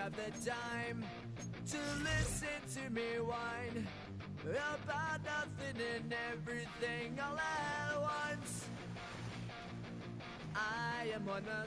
have the time to listen to me whine about nothing and everything all at once. I am on a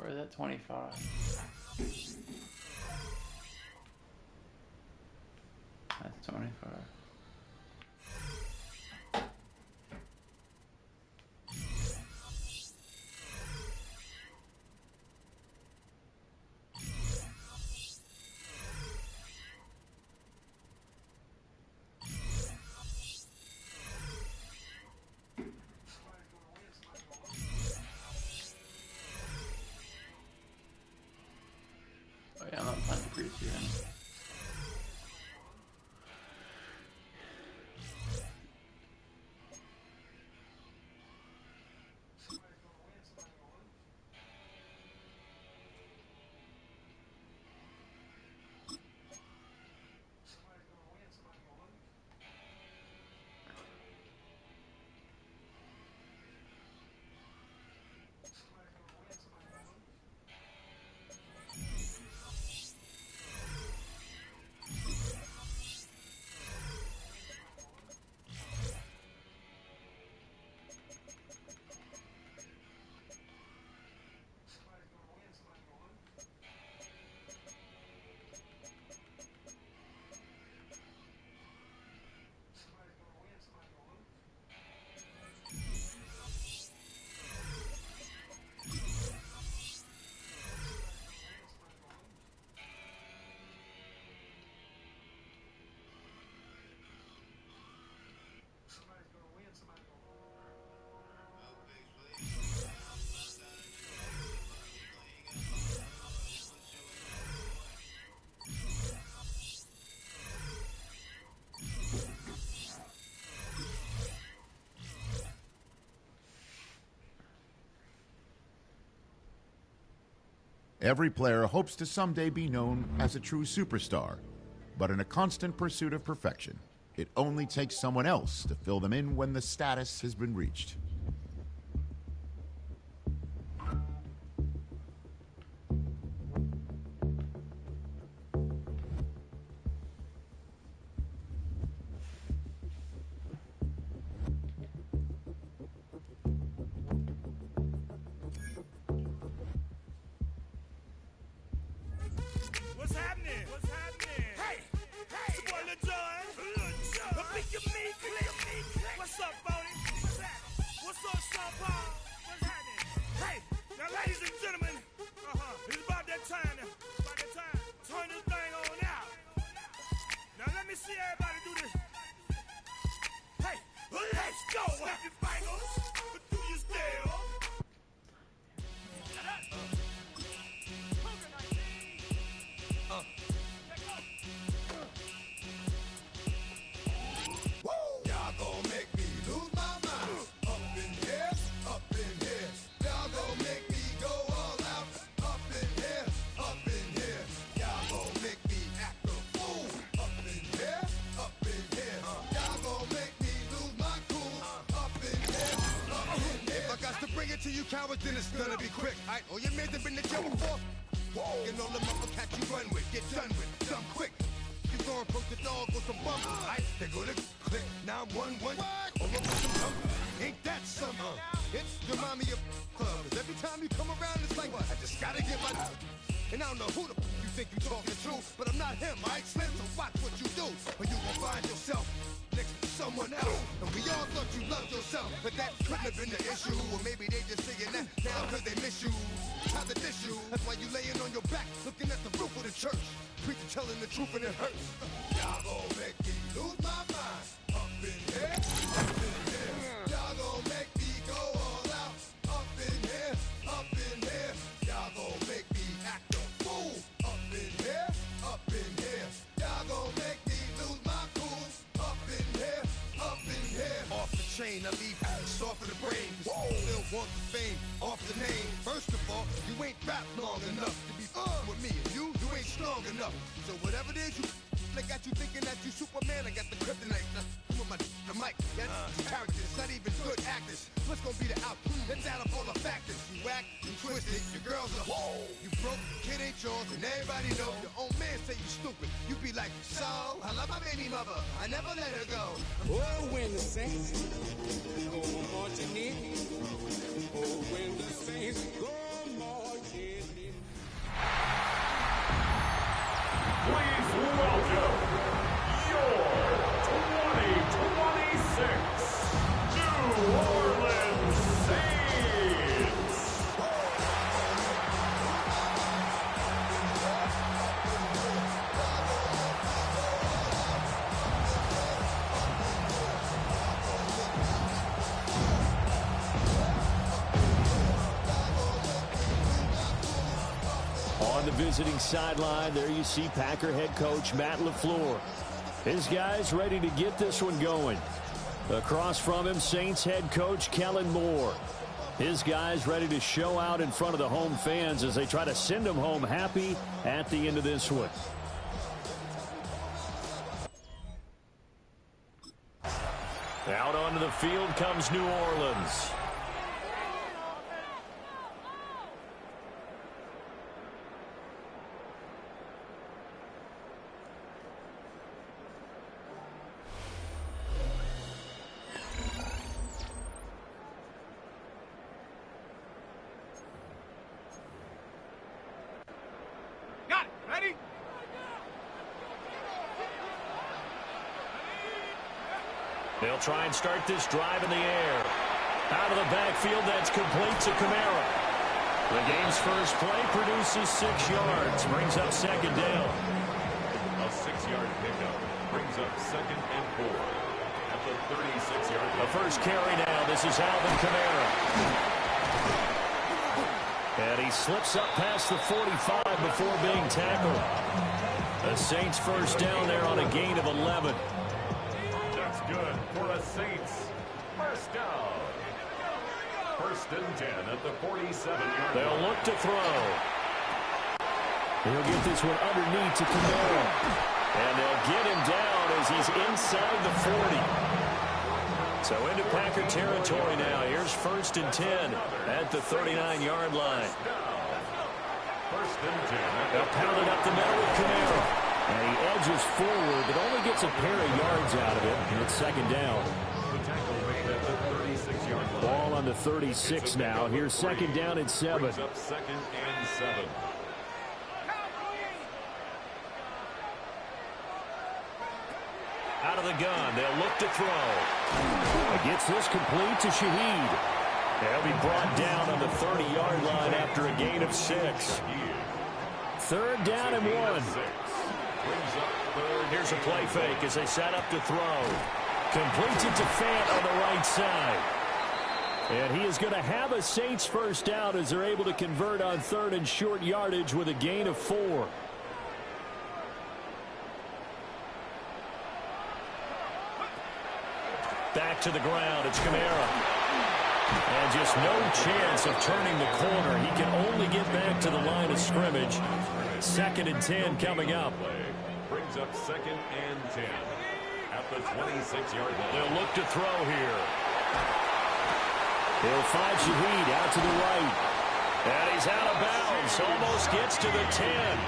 Or is that 25? That's 25. Every player hopes to someday be known as a true superstar, but in a constant pursuit of perfection, it only takes someone else to fill them in when the status has been reached. What's happening? What's happening? Hey, it's your boy Lil John. The Pick Your Me Click. What's up, Boney? What's happening? What's up, Sean Paul? What's happening? Hey, now, ladies and gentlemen, it's about that time. Turn this thing on out. Now, let me see everybody do this. Hey, let's go. Happy fingers, but do you still? Y'all gon' make me lose my mind. Up in here, up in here. Y'all gon' make me go all out. Up in here, up in here. Y'all gon' make me act a fool. Up in here, up in here. Y'all gon' make me lose my cool. Up in here, up in here. If I got to bring it to you cowards, then it's gonna be quick. Alright, all your men have been to jail before. And all the motherfuckers you run with, get done with, done quick. You gon' approach the dog with some bumps, right? They gonna click 911. All over some pump. Ain't that something? It's remind me of club. 'Cause every time you come around, it's like, I just gotta get my. And I don't know who the you think you talking to, but I'm not him, right? Slim, so watch what you do, or you gon' find yourself next to someone else. And we all thought you loved yourself, but that couldn't have been the issue. Or maybe they just saying that now 'cause they miss you. How to dish you? That's why you laying on your back, looking at the roof of the church. Preacher telling the truth and it hurts. Y'all gon' make me lose my mind. Up in here, up in here. Y'all gon' make me go all out. Up in here, up in here. Y'all gon' make me act a fool. Up in here, up in here. Y'all gon' make me lose my cool. Up in here, up in here. Off the chain, I leave soft for the brain. Still want the fame, off the name. First of all, you ain't rap long enough to be with me. And you ain't strong enough. So whatever it is you they got you thinking that you Superman, I got the kryptonite. With my the mic, that's characters, not even good actors. What's gonna be the outcome? Let's add up all the factors. You whack, you twisted, your girl's a whoa. You broke, kid ain't yours, and everybody know. Your own man say you stupid. You be like, so, I love my baby mother. I never let her go. Oh, when the saints go marching in. Oh, when the saints go marching in. Please welcome your 2026 New Orleans Saints. On the visiting sideline, there you see Packer head coach Matt LaFleur. His guys ready to get this one going. Across from him, Saints head coach Kellen Moore. His guys ready to show out in front of the home fans as they try to send them home happy at the end of this one. Out onto the field comes New Orleans. Got it. Ready? They'll try and start this drive in the air. Out of the backfield, that's complete to Kamara. The game's first play produces 6 yards, brings up second down. A 6-yard pickup brings up 2nd and 4 at the 36-yard line. The first carry now. This is Alvin Kamara. And he slips up past the 45 before being tackled. The Saints first down there on a gain of 11. That's good for a Saints first down. 1st and 10 at the 47-yard line. They'll look to throw. He'll get this one underneath to Camaro. And they'll get him down as he's inside the 40. So into Packer territory now. Here's 1st and 10 at the 39-yard line. They'll pound it up the middle with Camaro. And he edges forward, but only gets a pair of yards out of it. And it's 2nd down. Ball on the 36 now. Here's 2nd down and 7. 2nd and 7. Out of the gun, they'll look to throw. Gets this complete to Shaheed. They'll be brought down on the 30-yard line after a gain of 6. 3rd down and 1. Here's a play fake as they set up to throw. Completes it to Fant on the right side. And he is going to have a Saints first down as they're able to convert on 3rd and short yardage with a gain of 4. Back to the ground. It's Camara. And just no chance of turning the corner. He can only get back to the line of scrimmage. 2nd and 10 coming up. Brings up 2nd and 10 at the 26-yard line. They'll look to throw here. He'll find Shaheed out to the right. And he's out of bounds. Almost gets to the 10.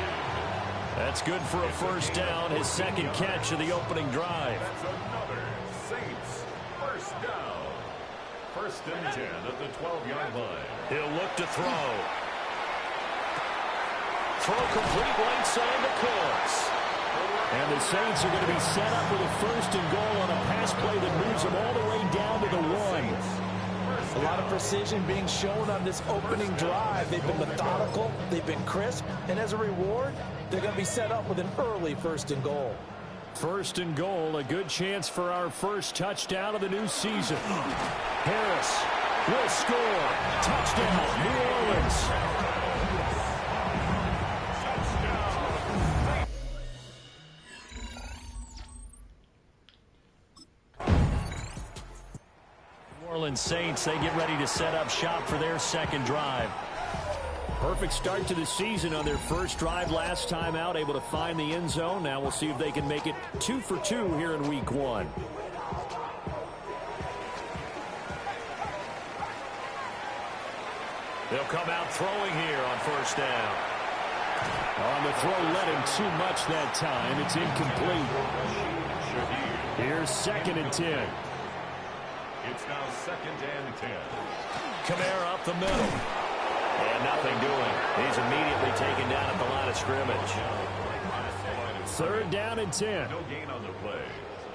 That's good for a first down. His 2nd catch of the opening drive. That's another Saints first down. 1st and 10 at the 12-yard line. He'll look to throw. Throw complete right side to Courts. And the Saints are going to be set up with a 1st and goal on a pass play that moves them all the way down to the 1. A lot of precision being shown on this opening drive. They've been methodical, they've been crisp, and as a reward, they're going to be set up with an early 1st and goal. 1st and goal, a good chance for our first touchdown of the new season. Harris will score. Touchdown, New Orleans. New Orleans Saints, they get ready to set up shop for their 2nd drive. Perfect start to the season on their first drive last time out, able to find the end zone. Now we'll see if they can make it 2 for 2 here in week 1. They'll come out throwing here on 1st down. On the throw, led him too much that time. It's incomplete. Here's 2nd and 10. It's now 2nd and 10. Camara up the middle. And nothing doing. He's immediately taken down at the line of scrimmage. 3rd down and 10. No gain on the play.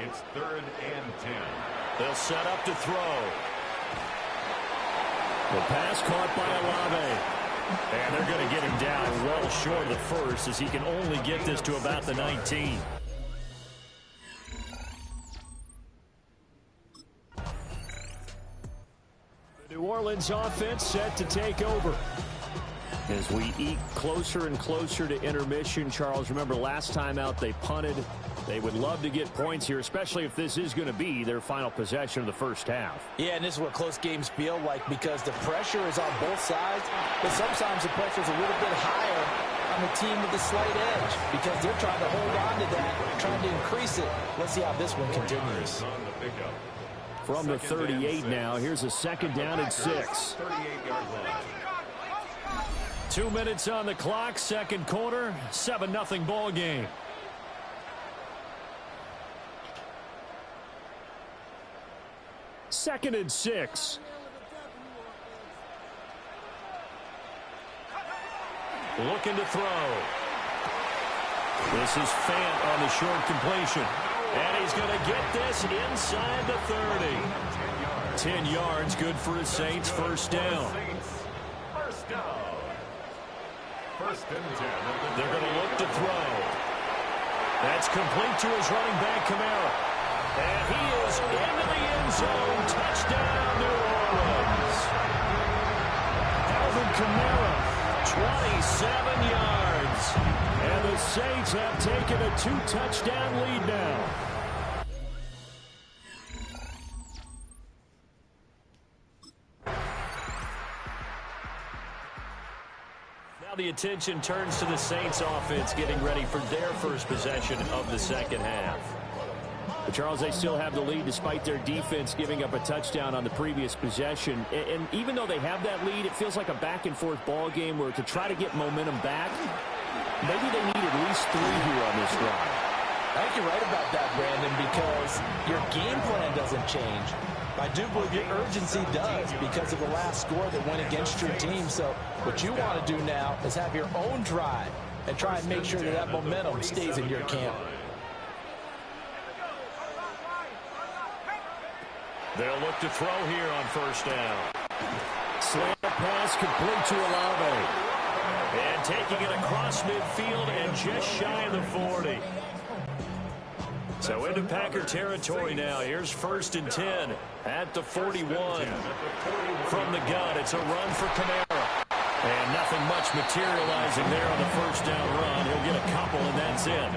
It's 3rd and 10. They'll set up to throw. The pass caught by Olave. And they're going to get him down well short of the 1st as he can only get this to about the 19. New Orleans offense set to take over. As we eke closer and closer to intermission, Charles, remember last time out they punted. They would love to get points here, especially if this is going to be their final possession of the first half. Yeah, and this is what close games feel like because the pressure is on both sides, but sometimes the pressure is a little bit higher on the team with the slight edge because they're trying to hold on to that, trying to increase it. Let's see how this one continues. From the 38 now, here's a 2nd down and 6. 38-yard line. 2 minutes on the clock, 2nd quarter, 7-0 ball game. Second and 6. Looking to throw. This is Fant on the short completion. And he's going to get this inside the 30. 10 yards, good for his Saints, first down. First down. 1st and 10. They're going to look to throw. That's complete to his running back, Camara. And he is into the end zone. Touchdown, New Orleans. Alvin Kamara, 27 yards. And the Saints have taken a 2-touchdown lead now. Now the attention turns to the Saints offense getting ready for their first possession of the second half. But Charles, they still have the lead despite their defense giving up a touchdown on the previous possession. And even though they have that lead, it feels like a back-and-forth ball game where to try to get momentum back, maybe they need at least 3 here on this drive. I think you're right about that, Brandon, because your game plan doesn't change. I do believe your urgency does because of the last score that went against your team. So what you want to do now is have your own drive and try and make sure that that momentum stays in your camp. They'll look to throw here on first down. Slant pass complete to Olave. And taking it across midfield and just shy of the 40. So into Packer territory now. Here's 1st and 10 at the 41. From the gun, it's a run for Kamara. And nothing much materializing there on the first down run. He'll get a couple, and that's it.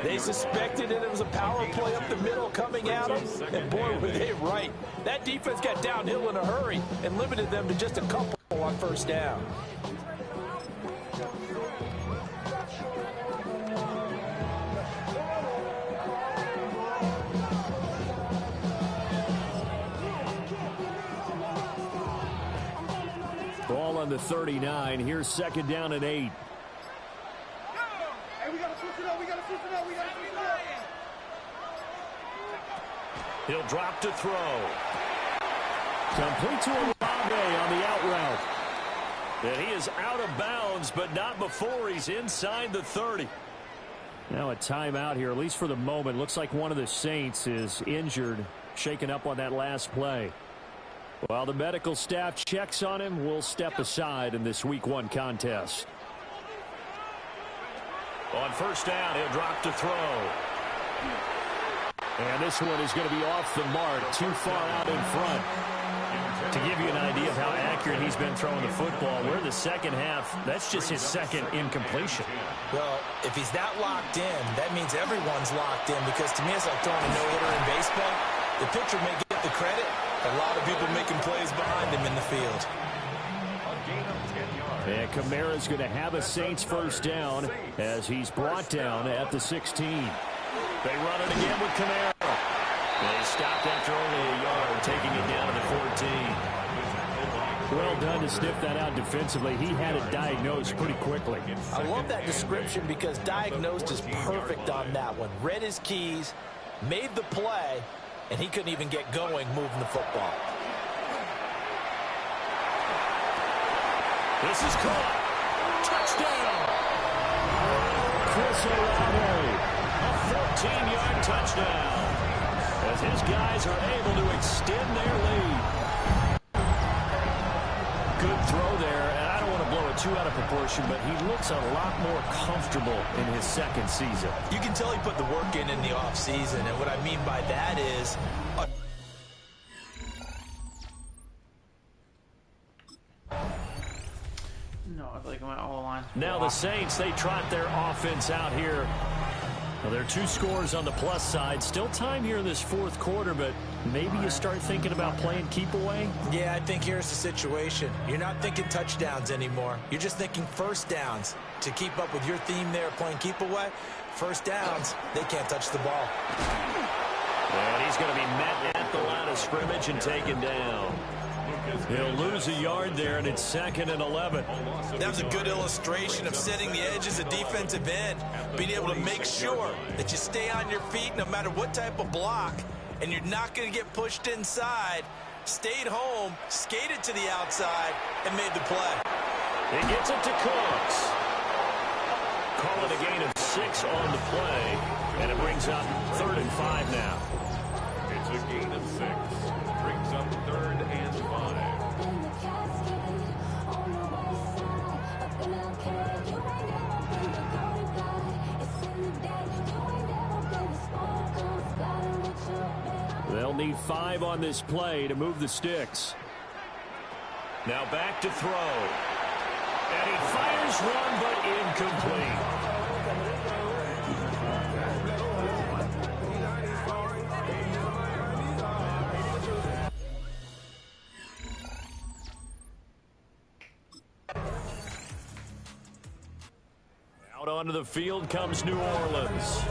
They suspected that it was a power play up the middle coming at them, and boy, were they right. That defense got downhill in a hurry and limited them to just a couple on first down. Ball on the 39. Here's 2nd down and 8. He'll drop to throw. Complete to Olave on the out route. And he is out of bounds, but not before he's inside the 30. Now a timeout here, at least for the moment. Looks like one of the Saints is injured, shaken up on that last play. While the medical staff checks on him, we'll step aside in this Week 1 contest. On first down, he'll drop to throw. And this one is going to be off the mark, too far out in front. To give you an idea of how accurate he's been throwing the football, we're in the second half. That's just his second incompletion. Well, if he's that locked in, that means everyone's locked in, because to me it's like throwing a no-hitter in baseball. The pitcher may get the credit, a lot of people making plays behind him in the field. And Kamara's going to have a Saints first down as he's brought down at the 16. They run it again with Kamara. They stopped after only a yard, taking it down to the 14. Well done to sniff that out defensively. He had it diagnosed pretty quickly. I love that description because diagnosed is perfect on that one. Read his keys, made the play, and he couldn't even get going moving the football. This is caught. Touchdown. Chris Olave. A 14-yard touchdown. As his guys are able to extend their lead. Good throw there, and I don't want to blow it too out of proportion, but he looks a lot more comfortable in his second season. You can tell he put the work in the offseason, and what I mean by that is... No, I feel like my whole line. Now the Saints, they trot their offense out here. Well, there are 2 scores on the plus side. Still time here in this fourth quarter, but maybe you start thinking about playing keep away? Yeah, I think here's the situation. You're not thinking touchdowns anymore. You're just thinking first downs. To keep up with your theme there, playing keep away, first downs, they can't touch the ball. And he's going to be met at the line of scrimmage and taken down. He'll lose a yard there, and it's 2nd and 11. That was a good illustration of setting the edge as a defensive end, being able to make sure that you stay on your feet no matter what type of block, and you're not going to get pushed inside. Stayed home, skated to the outside, and made the play. He gets it to Cooks. Call it a gain of 6 on the play, and it brings up 3rd and 5 now. It's a gain of 6. Brings up 3rd and 5. They'll need 5 on this play to move the sticks. Now back to throw. And he fires one, but incomplete. onto the field comes New Orleans.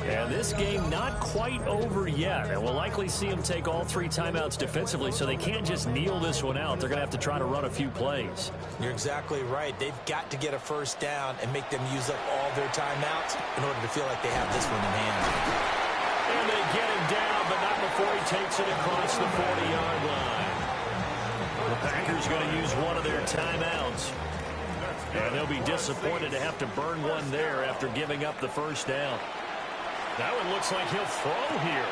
And this game not quite over yet. And we'll likely see them take all 3 timeouts defensively, so they can't just kneel this one out. They're going to have to try to run a few plays. You're exactly right. They've got to get a first down and make them use up all their timeouts in order to feel like they have this one in hand. And they get him down, but not before he takes it across the 40-yard line. The Packers going to use one of their timeouts. And they'll be disappointed to have to burn one there after giving up the first down. That one looks like he'll throw here.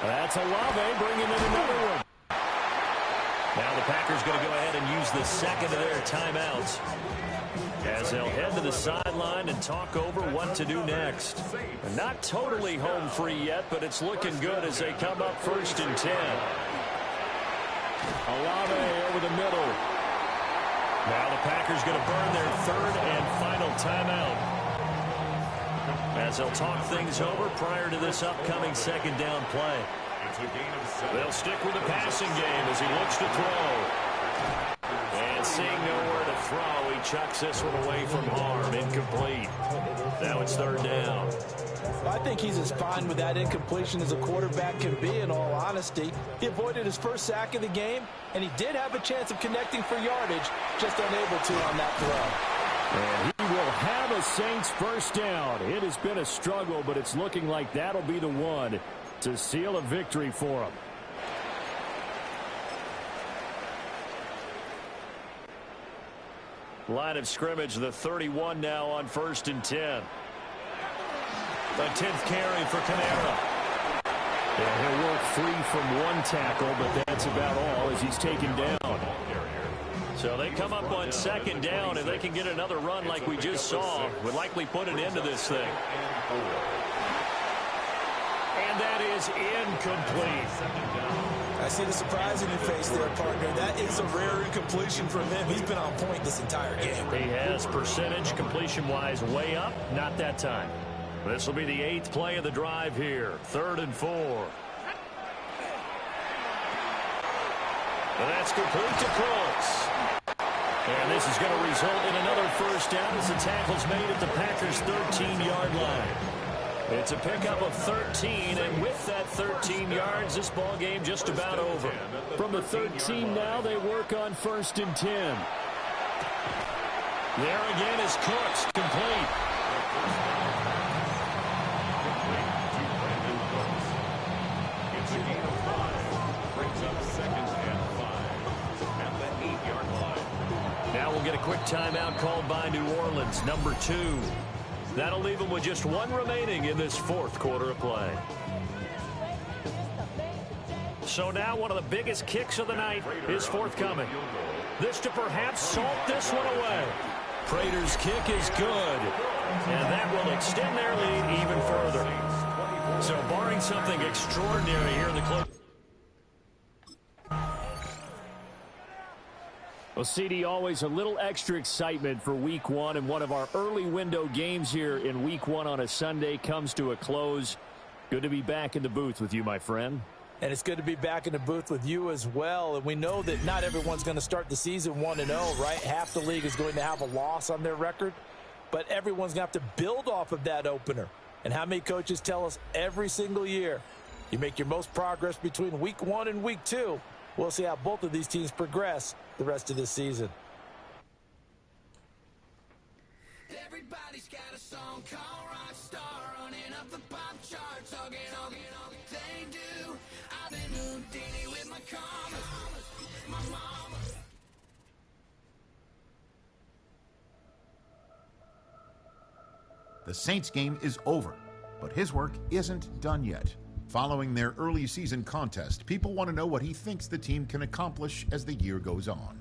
That's Olave bringing in another one. Now the Packers going to go ahead and use the second of their timeouts as they'll head to the sideline and talk over what to do next. Not totally home free yet, but it's looking good as they come up 1st and 10. Olave over the middle. Now the Packers going to burn their 3rd and final timeout as they'll talk things over prior to this upcoming 2nd down play. They'll stick with the passing game as he looks to throw. And seeing nowhere to throw, he chucks this one away from harm. Incomplete. Now it's 3rd down. I think he's as fine with that incompletion as a quarterback can be, in all honesty. He avoided his first sack of the game, and he did have a chance of connecting for yardage, just unable to on that throw. And he will have a Saints first down. It has been a struggle, but it's looking like that'll be the one to seal a victory for him. Line of scrimmage, the 31 now on 1st and 10. The 10th carry for Kamara. And he'll work free from one tackle, but that's about all as he's taken down. So they come up on 2nd down, and they can get another run like we just saw. Would likely put an end to this thing. And that is incomplete. I see the surprise in your face there, partner. That is a rare incompletion from him. He's been on point this entire game. He has percentage completion-wise way up. Not that time. This will be the 8th play of the drive here. 3rd and 4. And that's complete to Crooks. And this is going to result in another first down as the tackle's made at the Packers' 13-yard line. It's a pickup of 13, and with that 13 yards, this ball game just about over. From the 13 now, they work on 1st and 10. There again is Cooks, complete. It's a gain of 5. Brings up 2nd and 5 at the 8-yard line. Now we'll get a quick timeout called by New Orleans, number 2. That'll leave them with just 1 remaining in this 4th quarter of play. So now one of the biggest kicks of the night is forthcoming. This to perhaps salt this one away. Prater's kick is good, and that will extend their lead even further. So barring something extraordinary here in the close. Well, CD, always a little extra excitement for Week 1, and one of our early window games here in Week 1 on a Sunday comes to a close. Good to be back in the booth with you, my friend. And it's good to be back in the booth with you as well. And we know that not everyone's going to start the season 1-0, right? Half the league is going to have a loss on their record. But everyone's going to have to build off of that opener. And how many coaches tell us every single year, you make your most progress between Week 1 and Week 2. We'll see how both of these teams progress the rest of this season. Everybody's got a song called Rockstar, running up the pop charts, hugging they do. I've been Houdini with my commas, my mama. The Saints game is over, but his work isn't done yet. Following their early season contest, people want to know what he thinks the team can accomplish as the year goes on.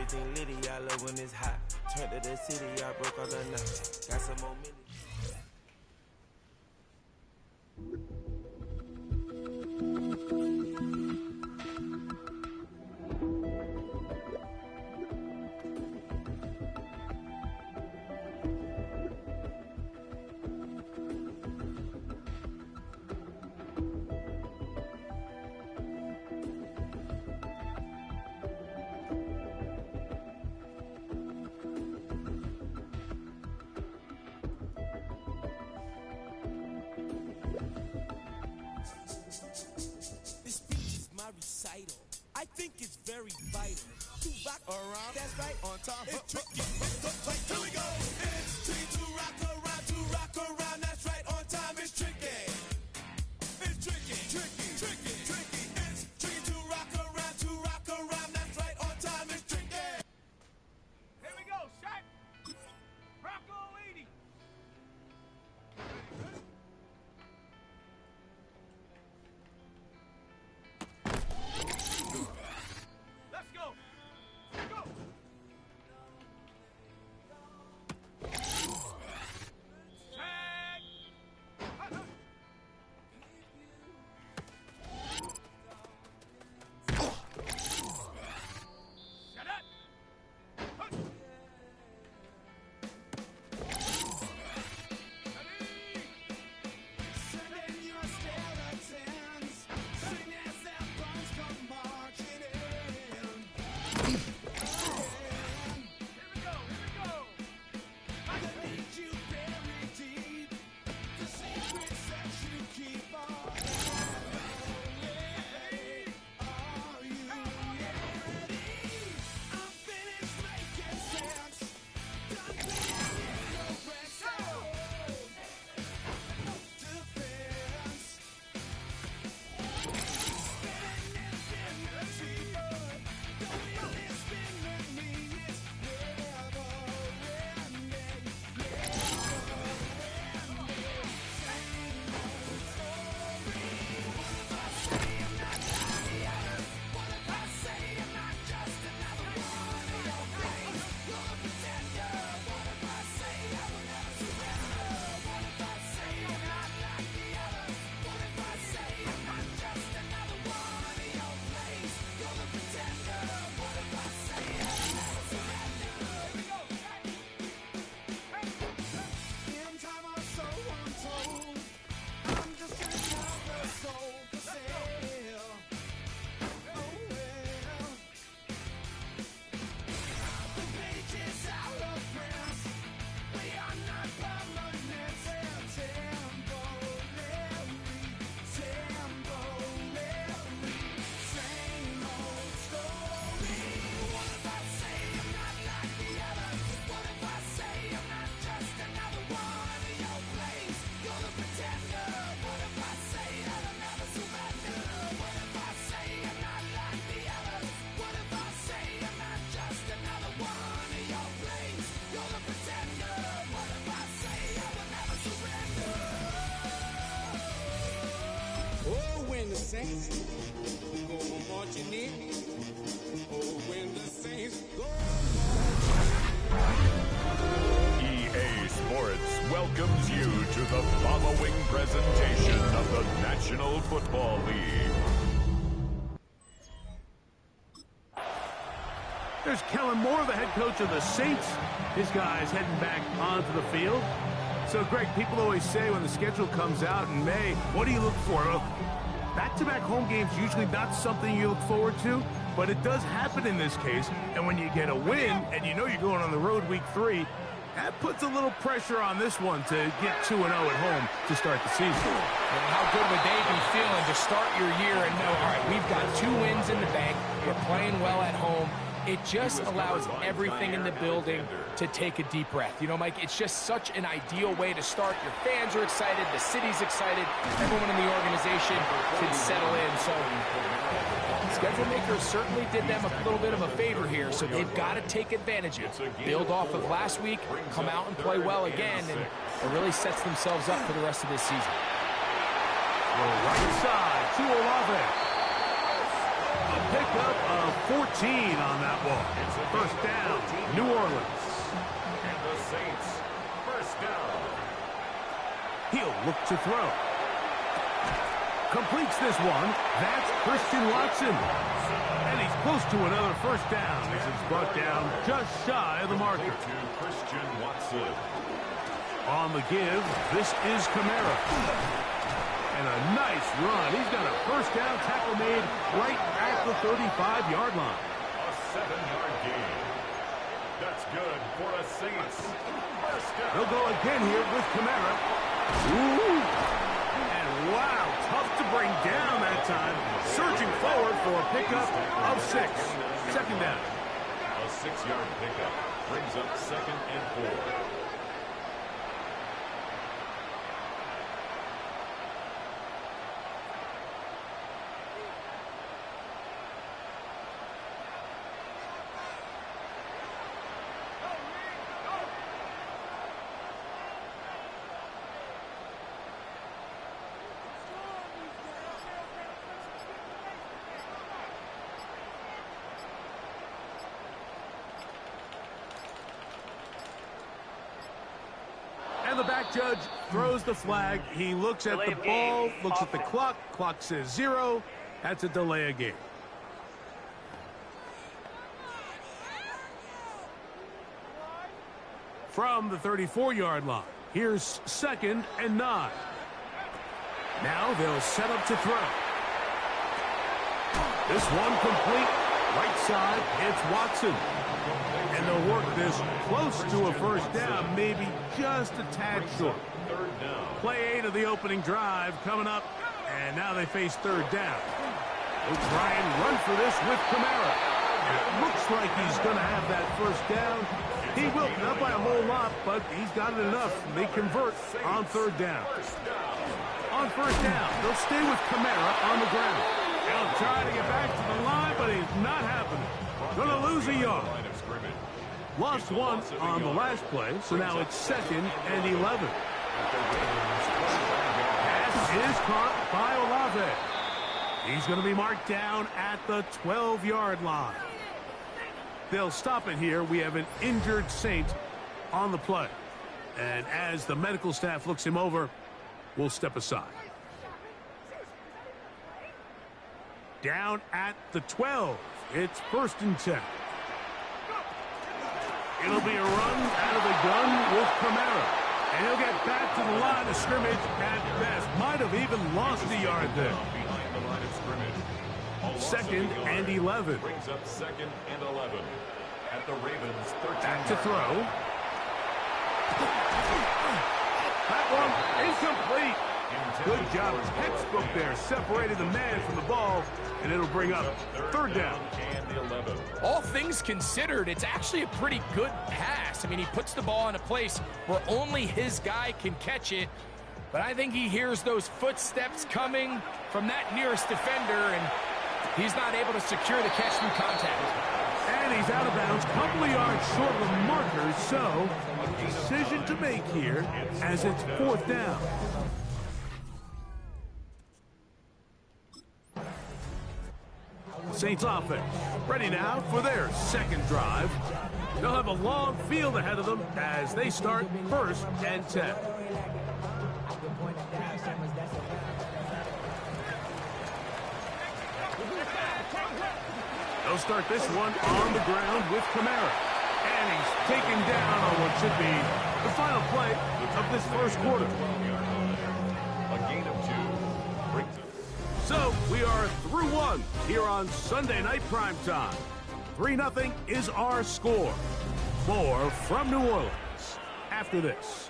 everything litty, I love when it's hot. Turned to the city, I broke all the knots. Got some more minutes. This speech is my recital. I think it's very vital to rock around. That's right. On time. It's tricky. Here we go. It's tricky to rock around. To rock around. That's right. On time. It's tricky. It's tricky. Tricky. Tricky. Tricky. It's tricky to rock around. To rock around. That's right. On time. It's tricky. Here we go. Shot. Rock on 80. Let's go. Go. Tag. Shut up. Sending your skeletons, sing as their bones come marching in. Here we go. I need you buried deep. The secrets that you keep on. Are you ready? I'm finished making sense. Done being ignorant. Defense. Spinning infinity, but the wheel is spinning me. It's never ending. In time or so untold, I'm just another soul for sale. Oh well. The page is out of print. We are not permanent. Temporary. Same old story. What if I say I'm not like the others? What if I say I'm not just another one in your place? You're the pretender. What if I say that I'll never surrender? What if I say I'm not like the others? What if I say I'm not just another one in your place? You're the pretender. What if I say I will never surrender? Oh, when the saints go marching in. Oh, when the saints go EA Sports welcomes you to the following presentation of the National Football League. There's Kellen Moore, the head coach of the Saints. His guys heading back onto the field. So, Greg, people always say when the schedule comes out in May, what do you look for? Well, back-to-back home games usually not something you look forward to, but it does happen in this case. And when you get a win, and you know you're going on the road week 3, that puts a little pressure on this one to get 2-0 at home to start the season. And how good would they be feeling to start your year and know, all right, we've got 2 wins in the bank, we're playing well at home. It just allows everything in the building to take a deep breath. You know, Mike, it's just such an ideal way to start. Your fans are excited, the city's excited, everyone in the organization can settle in. So schedule makers certainly did them a little bit of a favor here, so they've got to take advantage of it. Build off of last week, come out and play well again, and it really sets themselves up for the rest of this season. Right side to Olave. A pickup of 14 on that one. First down, New Orleans. And the Saints, first down. He'll look to throw. Completes this one. That's Christian Watson. And he's close to another first down as it's brought down just shy of the marker. Christian Watson. On the give, this is Kamara. And a nice run. He's got a first down tackle made right at the 35-yard line. A 7-yard gain. That's good for the Saints. First down. They'll go again here with Kamara. Ooh. And wow, tough to bring down that time. Surging forward for a pickup of 6. Second down. A 6-yard pickup brings up 2nd and 4. The back judge throws the flag. He looks at the ball, looks at the clock. Clock says 0. That's a delay of game. From the 34-yard line, here's 2nd and 9. Now they'll set up to throw. This one complete. Right side, it's Watson. And they'll work this close to a first down, maybe just a tad short. Play 8 of the opening drive coming up, and now they face 3rd down. They'll try and run for this with Kamara. It looks like he's going to have that first down. He will, not by a whole lot, but he's got it enough. They convert on 3rd down. On first down, they'll stay with Kamara on the ground. They'll try to get back to the line, but he's not happening. Going to lose a yard. Lost 1 on the last play, so now it's 2nd and 11. Pass is caught by Olave. He's going to be marked down at the 12-yard line. They'll stop it here. We have an injured Saint on the play. And as the medical staff looks him over, we'll step aside. Down at the 12. It's 1st and 10. It'll be a run out of the gun with Kamara. And he'll get back to the line of scrimmage at best. Might have even lost a yard there. Behind the line of scrimmage. 2nd and 11. Brings up 2nd and 11. At the Ravens, 13. Back to throw. That one incomplete. Good job. Textbook there. Separated the man from the ball. And it'll bring up 3rd down. All things considered, it's actually a pretty good pass. I mean, he puts the ball in a place where only his guy can catch it. But I think he hears those footsteps coming from that nearest defender, and he's not able to secure the catch through contact. And he's out of bounds, couple of yards short of the marker, so a decision to make here as it's 4th down. Saints offense ready now for their 2nd drive. They'll have a long field ahead of them as they start 1st and 10. They'll start this one on the ground with Kamara. And he's taken down on what should be the final play of this first quarter. A gain of 2 brings it. So we are through 1 here on Sunday Night Primetime. 3-0 is our score. More from New Orleans after this.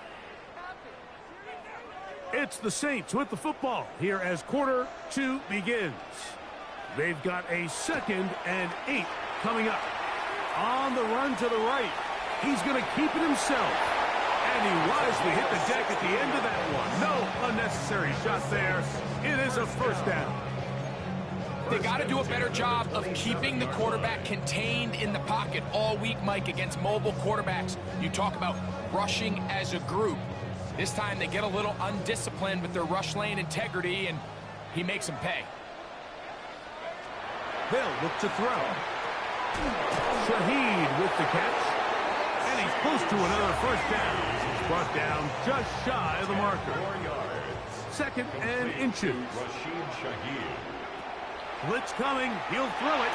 It's the Saints with the football here as quarter 2 begins. They've got a 2nd and 8 coming up. On the run to the right. He's going to keep it himself. And he wisely hit the deck at the end of that one. No unnecessary shot there. It is a first down. They got to do a better job of keeping the quarterback contained in the pocket all week, Mike, against mobile quarterbacks. You talk about rushing as a group. This time they get a little undisciplined with their rush lane integrity, and he makes them pay. They'll look to throw. Shaheed with the catch. And he's close to another first down. He's brought down just shy of the marker. 4 yards. 2nd and inches. Rashid Shaheed. Blitz coming. He'll throw it.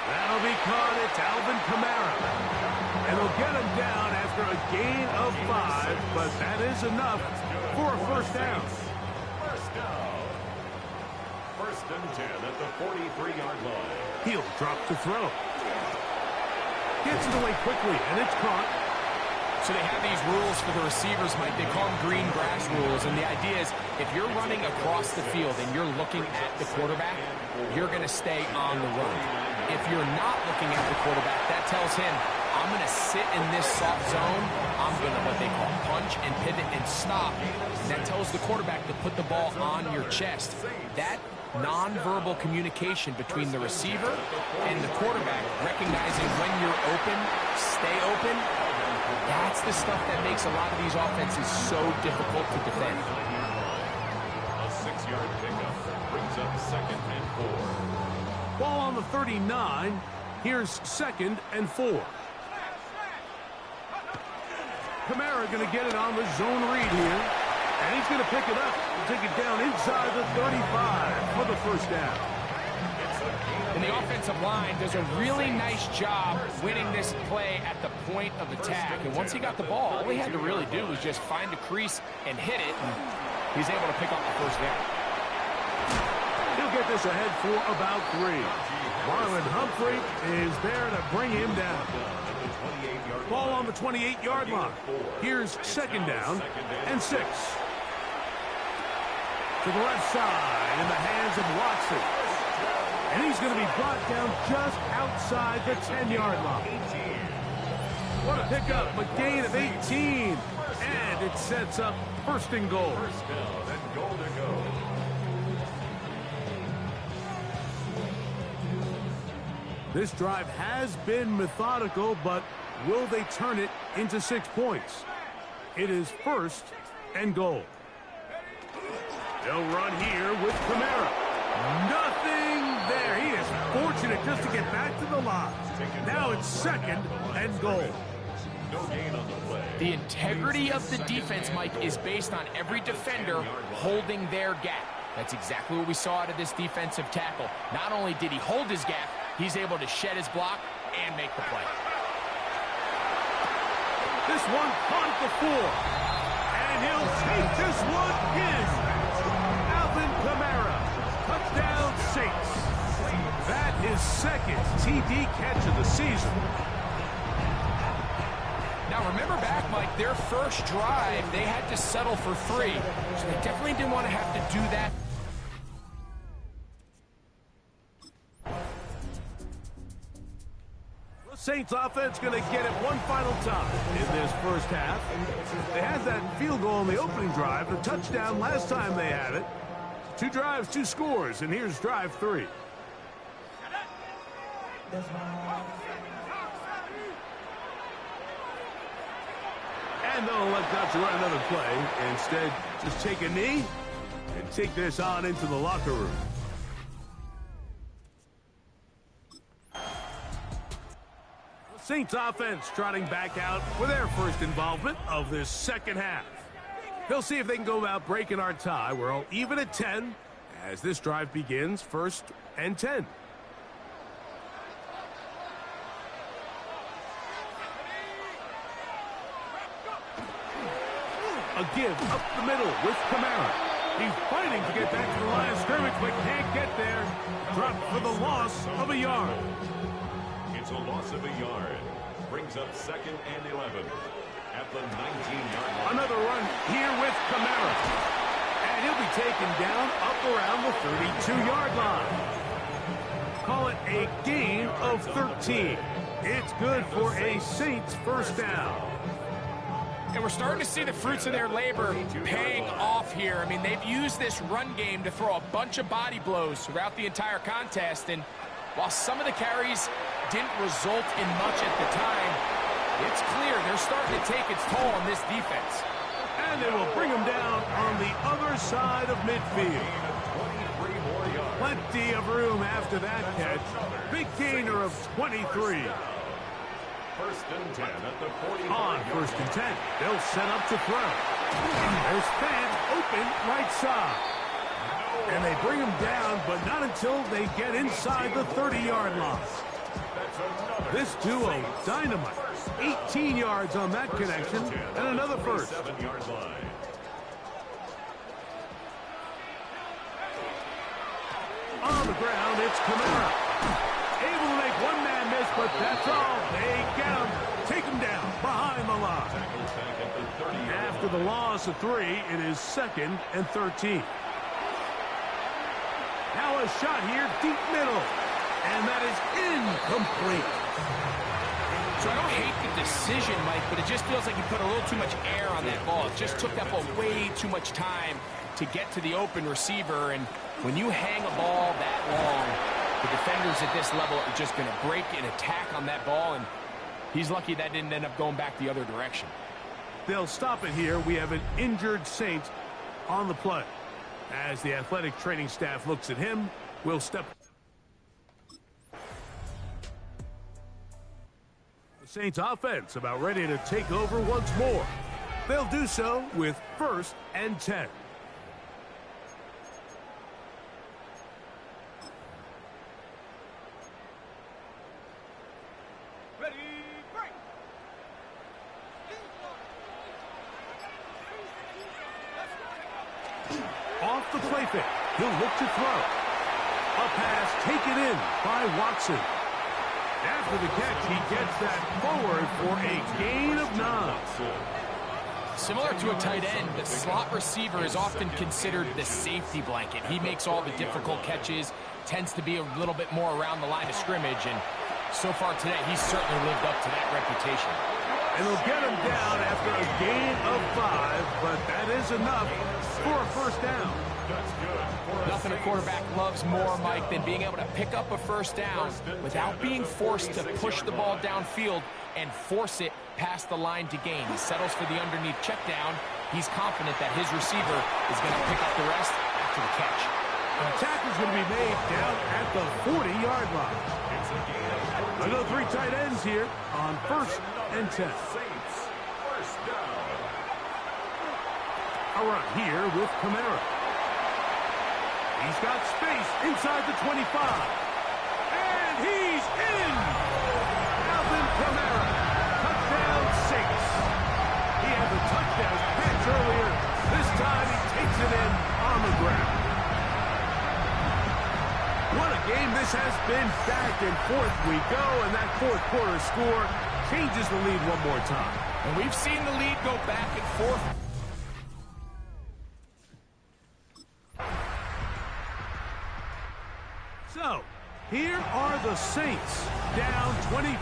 That'll be caught. It's Alvin Kamara. And he'll get him down after a gain of 5, but that is enough for a first down. First down. 1st and 10 at the 43-yard line. He'll drop to throw. Gets it away quickly, and it's caught. So they have these rules for the receivers, Mike. They call them green grass rules. And the idea is if you're running across the field and you're looking at the quarterback, you're going to stay on the run. If you're not looking at the quarterback, that tells him, I'm going to sit in this soft zone. I'm going to what they call punch and pivot and stop. And that tells the quarterback to put the ball on your chest. That nonverbal communication between the receiver and the quarterback, recognizing when you're open, stay open, that's the stuff that makes a lot of these offenses so difficult to defend. A 6-yard pickup brings up 2nd and 4. Ball on the 39. Here's 2nd and 4. Kamara going to get it on the zone read here. And he's going to pick it up and take it down inside the 35 for the first down. And the offensive line does a really nice job winning this play at the point of attack. And once he got the ball, all he had to really do was just find a crease and hit it. And he's able to pick up the first down. He'll get this ahead for about 3. Marlon Humphrey is there to bring him down. Ball on the 28-yard line. Here's 2nd down and 6. To the left side in the hands of Watson. And he's going to be brought down just outside the 10-yard line. What a pickup, a gain of 18. And it sets up 1st and goal. First down and goal to go. This drive has been methodical, but will they turn it into 6 points? It is 1st and goal. They'll run here with Kamara. Nothing there. He is fortunate just to get back to the line. Now it's 2nd and goal. No gain on the play. The integrity of the defense, Mike, is based on every defender holding their gap. That's exactly what we saw out of this defensive tackle. Not only did he hold his gap, he's able to shed his block and make the play. This one caught the 4. And he'll take this one in. Alvin Kamara. Touchdown Saints. That is 2nd TD catch of the season. Now remember back, Mike, their first drive, they had to settle for 3. So they definitely didn't want to have to do that. Saints offense going to get it one final time in this first half. They had that field goal in the opening drive, the touchdown last time they had it. 2 drives, 2 scores, and here's drive 3. And they'll elect not to run another play. Instead, just take a knee and take this on into the locker room. Saints offense trotting back out for their first involvement of this second half. They'll see if they can go about breaking our tie. We're all even at 10 as this drive begins, 1st and 10. A give up the middle with Kamara. He's fighting to get back to the line of scrimmage, but can't get there. Dropped for the loss of a yard. It's a loss of a yard. Brings up 2nd and 11 at the 19-yard line. Another run here with Kamara. And he'll be taken down up around the 32-yard line. Call it a gain of 13. It's good for a Saints first down. And we're starting to see the fruits of their labor paying off here. I mean, they've used this run game to throw a bunch of body blows throughout the entire contest. And while some of the carries didn't result in much at the time, it's clear they're starting to take its toll on this defense. And they will bring him down on the other side of midfield. 23 more yards. Plenty of room after that catch. Big gainer of 23. First and 10 at the 45. On first and 10, they'll set up to throw. There's Fan open right side. And they bring him down, but not until they get inside the 30-yard line. This duo, dynamite. 18 yards on that connection, and another first. On the ground, it's Kamara. Able to make one man miss, but that's all. They get him. Take him down behind the line. After the loss of 3, it is 2nd and 13. Now a shot here, deep middle. And that is incomplete. So I don't hate the decision, Mike, but it just feels like he put a little too much air on that ball. It just took that ball way too much time to get to the open receiver. And when you hang a ball that long, the defenders at this level are just going to break and attack on that ball. And he's lucky that didn't end up going back the other direction. They'll stop it here. We have an injured Saint on the play. As the athletic training staff looks at him, we'll step. The Saints offense about ready to take over once more. They'll do so with 1st and 10. Ready, break. Off the play fake. He'll look to throw. A pass taken in by Watson. After the catch, he gets that forward for a gain of 9. Similar to a tight end, the slot receiver is often considered the safety blanket. He makes all the difficult catches, tends to be a little bit more around the line of scrimmage, and so far today, he's certainly lived up to that reputation. And they'll get him down after a gain of 5, but that is enough for a first down. Nothing a quarterback loves more, Mike, than being able to pick up a first down without being forced to push the ball downfield and force it past the line to gain. He settles for the underneath check down. He's confident that his receiver is going to pick up the rest after the catch. The tackle's going to be made down at the 40-yard line. Another 3 tight ends here on 1st and 10. A run here with Kamara. He's got space inside the 25. And he's in! Alvin Kamara. Touchdown Saints. He had the touchdown catch earlier. This time he takes it in on the ground. What a game this has been. Back and forth we go, and that 4th quarter score changes the lead one more time. And we've seen the lead go back and forth. So, here are the Saints, down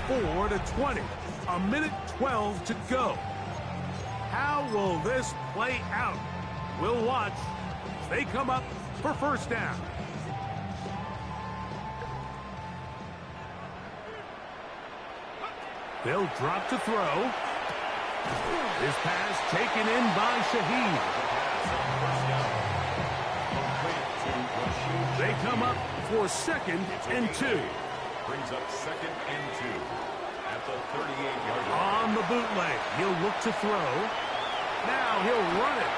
24-20. A minute 12 to go. How will this play out? We'll watch as they come up for first down. They'll drop to throw. This pass taken in by Shaheed. They come up for 2nd and 2. Brings up 2nd and 2 at the 38-yard line. On the bootleg, he'll look to throw. Now he'll run it.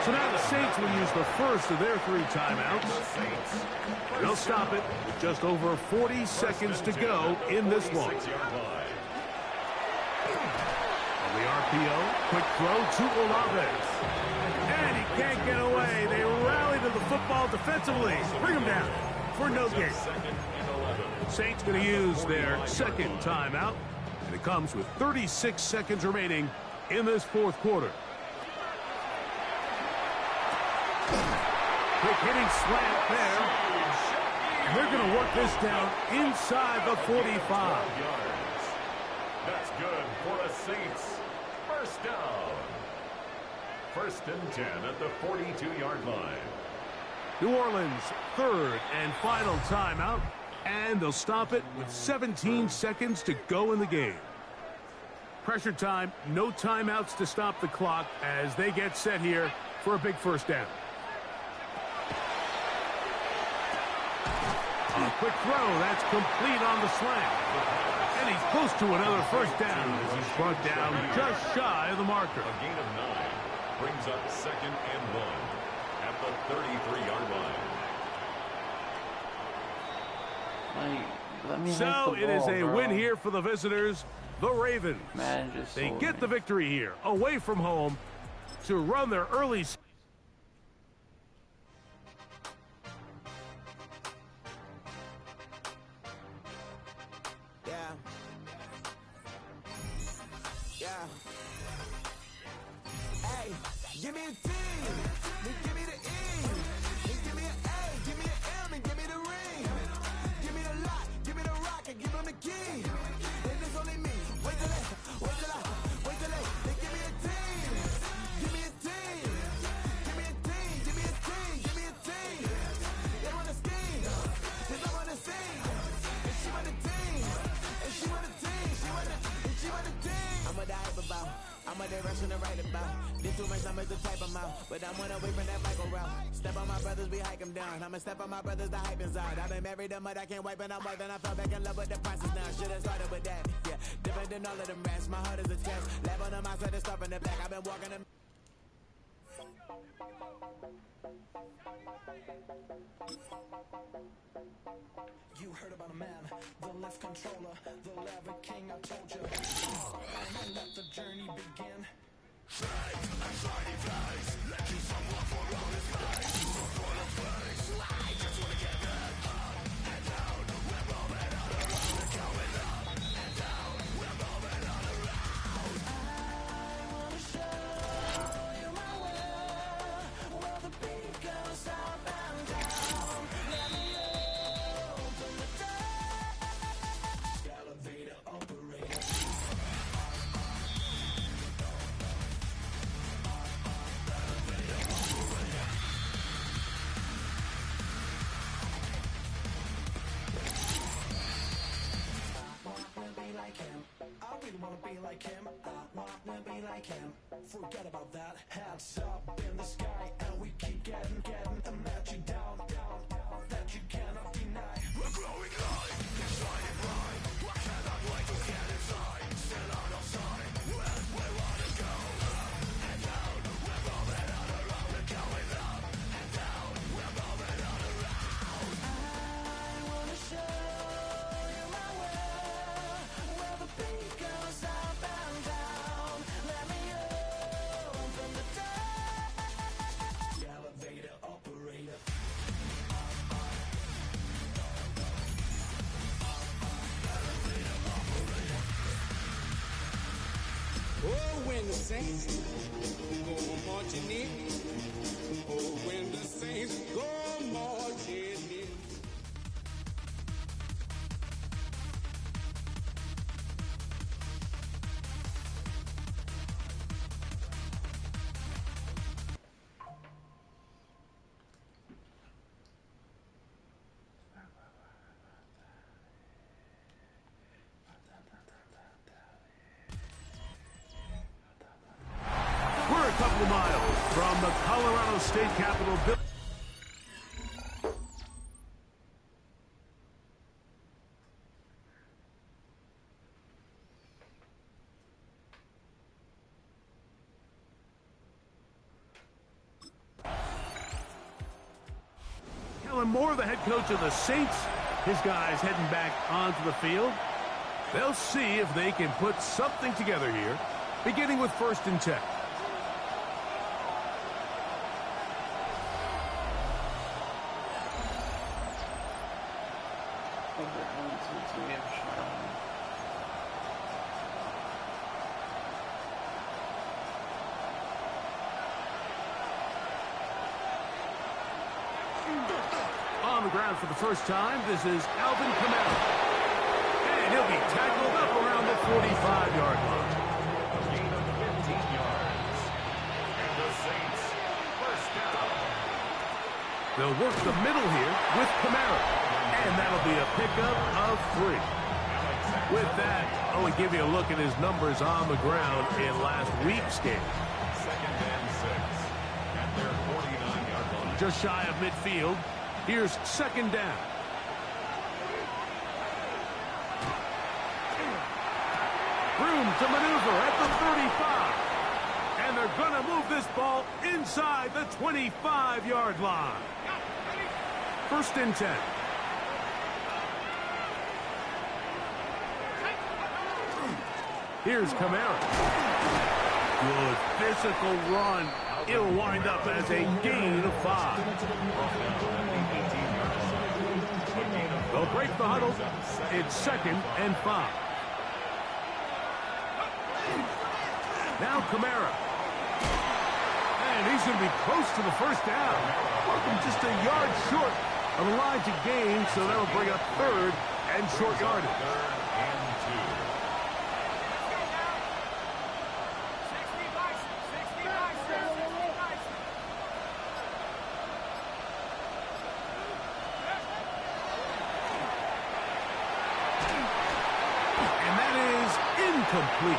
So now the Saints will use the first of their 3 timeouts. They'll stop it with just over 40 seconds to go in this one. On the RPO, quick throw to Olave. And he can't get away. They rally to the football defensively. Bring him down for no gain. Saints going to use their 2nd timeout. And it comes with 36 seconds remaining in this 4th quarter. Quick hitting slant there. And they're going to work this down inside the 45. That's good for a Saints first down. 1st and 10 at the 42-yard line. New Orleans 3rd and final timeout. And they'll stop it with 17 seconds to go in the game. Pressure time, no timeouts to stop the clock as they get set here for a big first down. A quick throw. That's complete on the slant. And he's close to another first down as he's brought down just shy of the marker. A gain of 9 brings up 2nd and 1 at the 33-yard line. So it is a win here for the visitors, the Ravens. They get the victory here, away from home, to run their early. Hey, give me a T, then give me the E, then give me an A, give me an M, and give me the ring. Give me the lock, give me the rock, and give them the key. Then it's only me. Wait till they, then give me a team. Give me a team. Give me a team, give me a team, give me a team. They want to scheme, cause I want to sing. And she want the team, and she want the team, she want the team. I'm what I hype about, I'm a direction to write about. Did too much numbers to type them out, but I'm one away from that Michael route. Step on my brothers, we hike them down. I'ma step on my brothers, the hype is out. I've been married them, but I can't wipe and I'm wiping. I fell back in love with the process now. Should've started with that, yeah. Different than all of them rats. My heart is a test. Lab on them outside and stuff in the back. I've been walking them. You heard about a man, the lift controller, the lever king, I told you. And let the journey begin. Like him, I wanna be like him. Forget about that. Hands up in the sky, and we keep getting, and let you down, that you cannot deny. We're growing high, it's shining bright. I cannot wait to get inside. Still on our side, where we wanna go. Up and down, we're moving on around. We're going up and down, we're moving on around. I wanna show you my world, where the beat goes up and down. Let me open the door. The elevator operator. Oh, when the saints go marching in. Oh, when the saints go marching in. We're a couple of miles from the Colorado State Capitol building. Kellen Moore, the head coach of the Saints. His guys heading back onto the field. They'll see if they can put something together here, beginning with 1st and 10. On the ground for the first time, this is Alvin Kamara. And he'll be tackled up around the 45-yard line. A gain of 15 yards. And the Saints, 1st down. They'll work the middle here with Kamara. And that'll be a pickup of 3. With that, I'll only give you a look at his numbers on the ground in last week's game. 2nd and 6 at their 49-yard line. Just shy of midfield. Here's 2nd down. Room to maneuver at the 35. And they're going to move this ball inside the 25-yard line. 1st and 10. Here's Kamara. Good physical run. It'll wind up as a gain of 5. They'll break the huddle. It's 2nd and 5. Now Kamara. And he's going to be close to the 1st down. Welcome just a yard short of the line to gain, so that'll bring up 3rd and short yardage. Complete.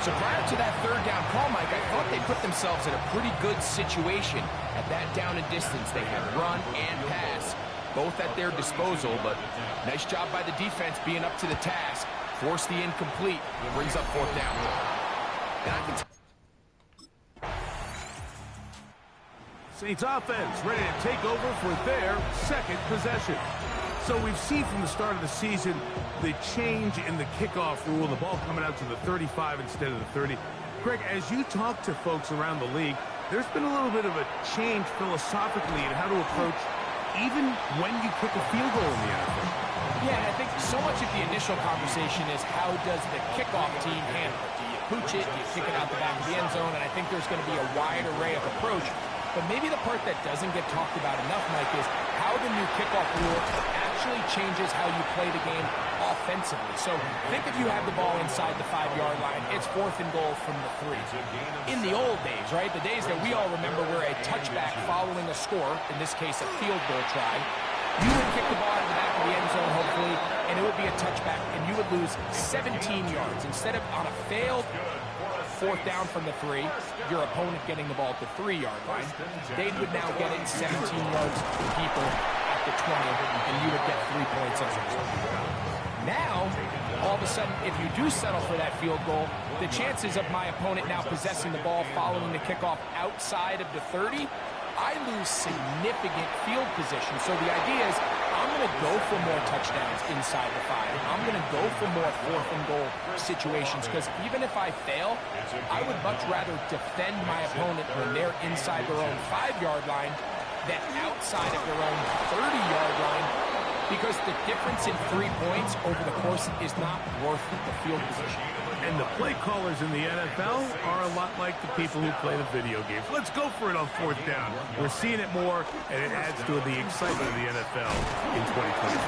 So prior to that 3rd down call, Mike, I thought they put themselves in a pretty good situation at that down and distance. They had run and pass, both at their disposal, but nice job by the defense being up to the task. Forced the incomplete, brings up 4th down. And I can Saints offense ready to take over for their 2nd possession. So we've seen from the start of the season the change in the kickoff rule, the ball coming out to the 35 instead of the 30. Greg, as you talk to folks around the league, there's been a little bit of a change philosophically in how to approach even when you kick a field goal in the NFL. Yeah, and I think so much of the initial conversation is how does the kickoff team handle it? Do you pooch it? Do you kick it out the back of the end zone? And I think there's going to be a wide array of approach. But maybe the part that doesn't get talked about enough, Mike, is how the new kickoff rule actually changes how you play the game offensively. So think if you have the ball inside the 5-yard line, it's 4th and goal from the 3. In the old days, right, the days that we all remember where a touchback following a score, in this case a field goal try, you would kick the ball out of the back of the end zone, hopefully, and it would be a touchback, and you would lose 17 yards. Instead of on a failed 4th down from the 3, your opponent getting the ball at the 3-yard line, they would now get it 17 yards deeper at the 20, and you would get 3 points as a result. Now, all of a sudden, if you do settle for that field goal, the chances of my opponent now possessing the ball following the kickoff outside of the 30, I lose significant field position. So the idea is I'm going to go for more touchdowns inside the 5. I'm going to go for more 4th and goal situations because even if I fail, I would much rather defend my opponent when they're inside their own 5-yard line than outside of their own 30-yard line, because the difference in 3 points over the course is not worth the field position. And the play callers in the NFL are a lot like the people who play the video games. Let's go for it on 4th down. We're seeing it more, and it adds to the excitement of the NFL in 2025.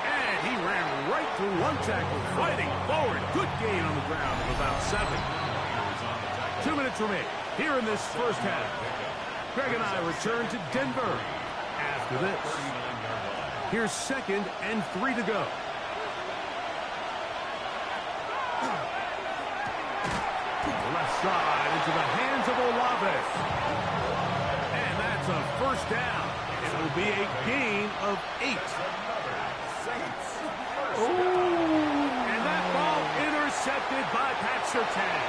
And he ran right through one tackle, fighting forward. Good gain on the ground of about 7. 2 minutes remain here in this 1st half. Greg and I return to Denver after this. Here's 2nd and 3 to go. Left side into the hands of Olave. And that's a 1st down. It will be a gain of 8. And that ball intercepted by Pat Surtain.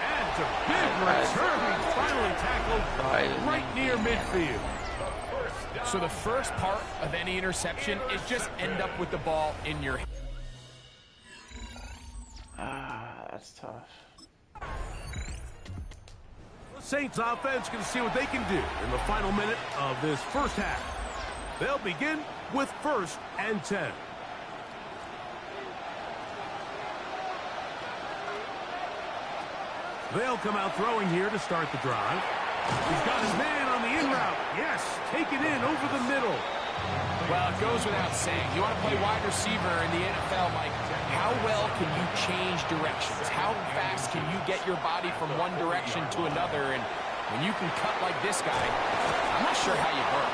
And it's a big return. Finally tackled right near midfield. So the first part of any interception is just end up with the ball in your hand. That's tough. The Saints offense can see what they can do in the final minute of this 1st half. They'll begin with 1st and 10. They'll come out throwing here to start the drive. He's got his man on the in route. Yes, take it in over the middle. Well, it goes without saying. You want to play wide receiver in the NFL, Mike. How well can you change directions? How fast can you get your body from one direction to another? And when you can cut like this guy, I'm not sure how you work.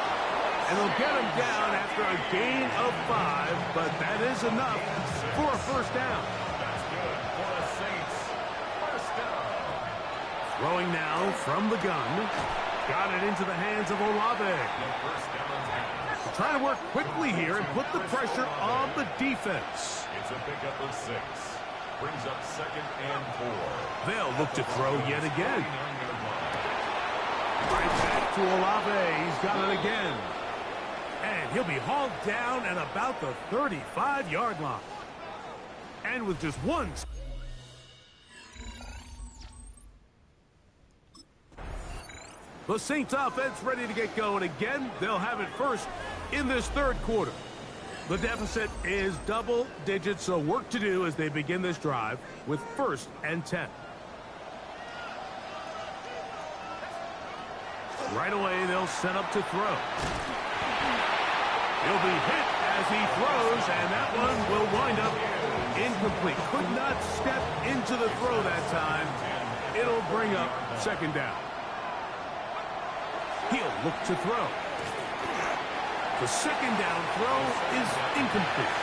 And they'll get him down after a gain of 5, but that is enough for a 1st down. Throwing now from the gun. Got it into the hands of Olave. trying to work quickly here and put the pressure on the defense. It's a pickup of 6. Brings up 2nd and 4. They'll look to throw yet again. Right back to Olave. He's got it again. And he'll be hauled down at about the 35-yard line. And with just one. The Saints offense ready to get going again. They'll have it first in this third quarter. The deficit is double digits, so work to do as they begin this drive with 1st and 10. Right away, they'll set up to throw. He'll be hit as he throws, and that one will wind up incomplete. Could not step into the throw that time. It'll bring up 2nd down. He'll look to throw. The 2nd down throw is incomplete.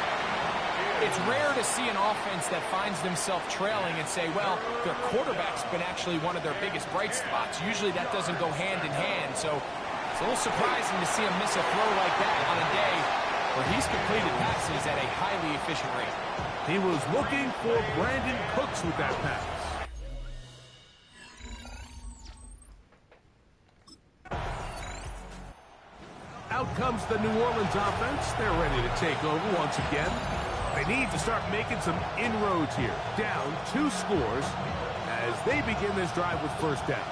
It's rare to see an offense that finds themselves trailing and say, well, their quarterback's been actually one of their biggest bright spots. Usually that doesn't go hand in hand, so it's a little surprising to see him miss a throw like that on a day where he's completed passes at a highly efficient rate. He was looking for Brandon Cooks with that pass. Out comes the New Orleans offense. They're ready to take over once again. They need to start making some inroads here. Down 2 scores as they begin this drive with 1st down.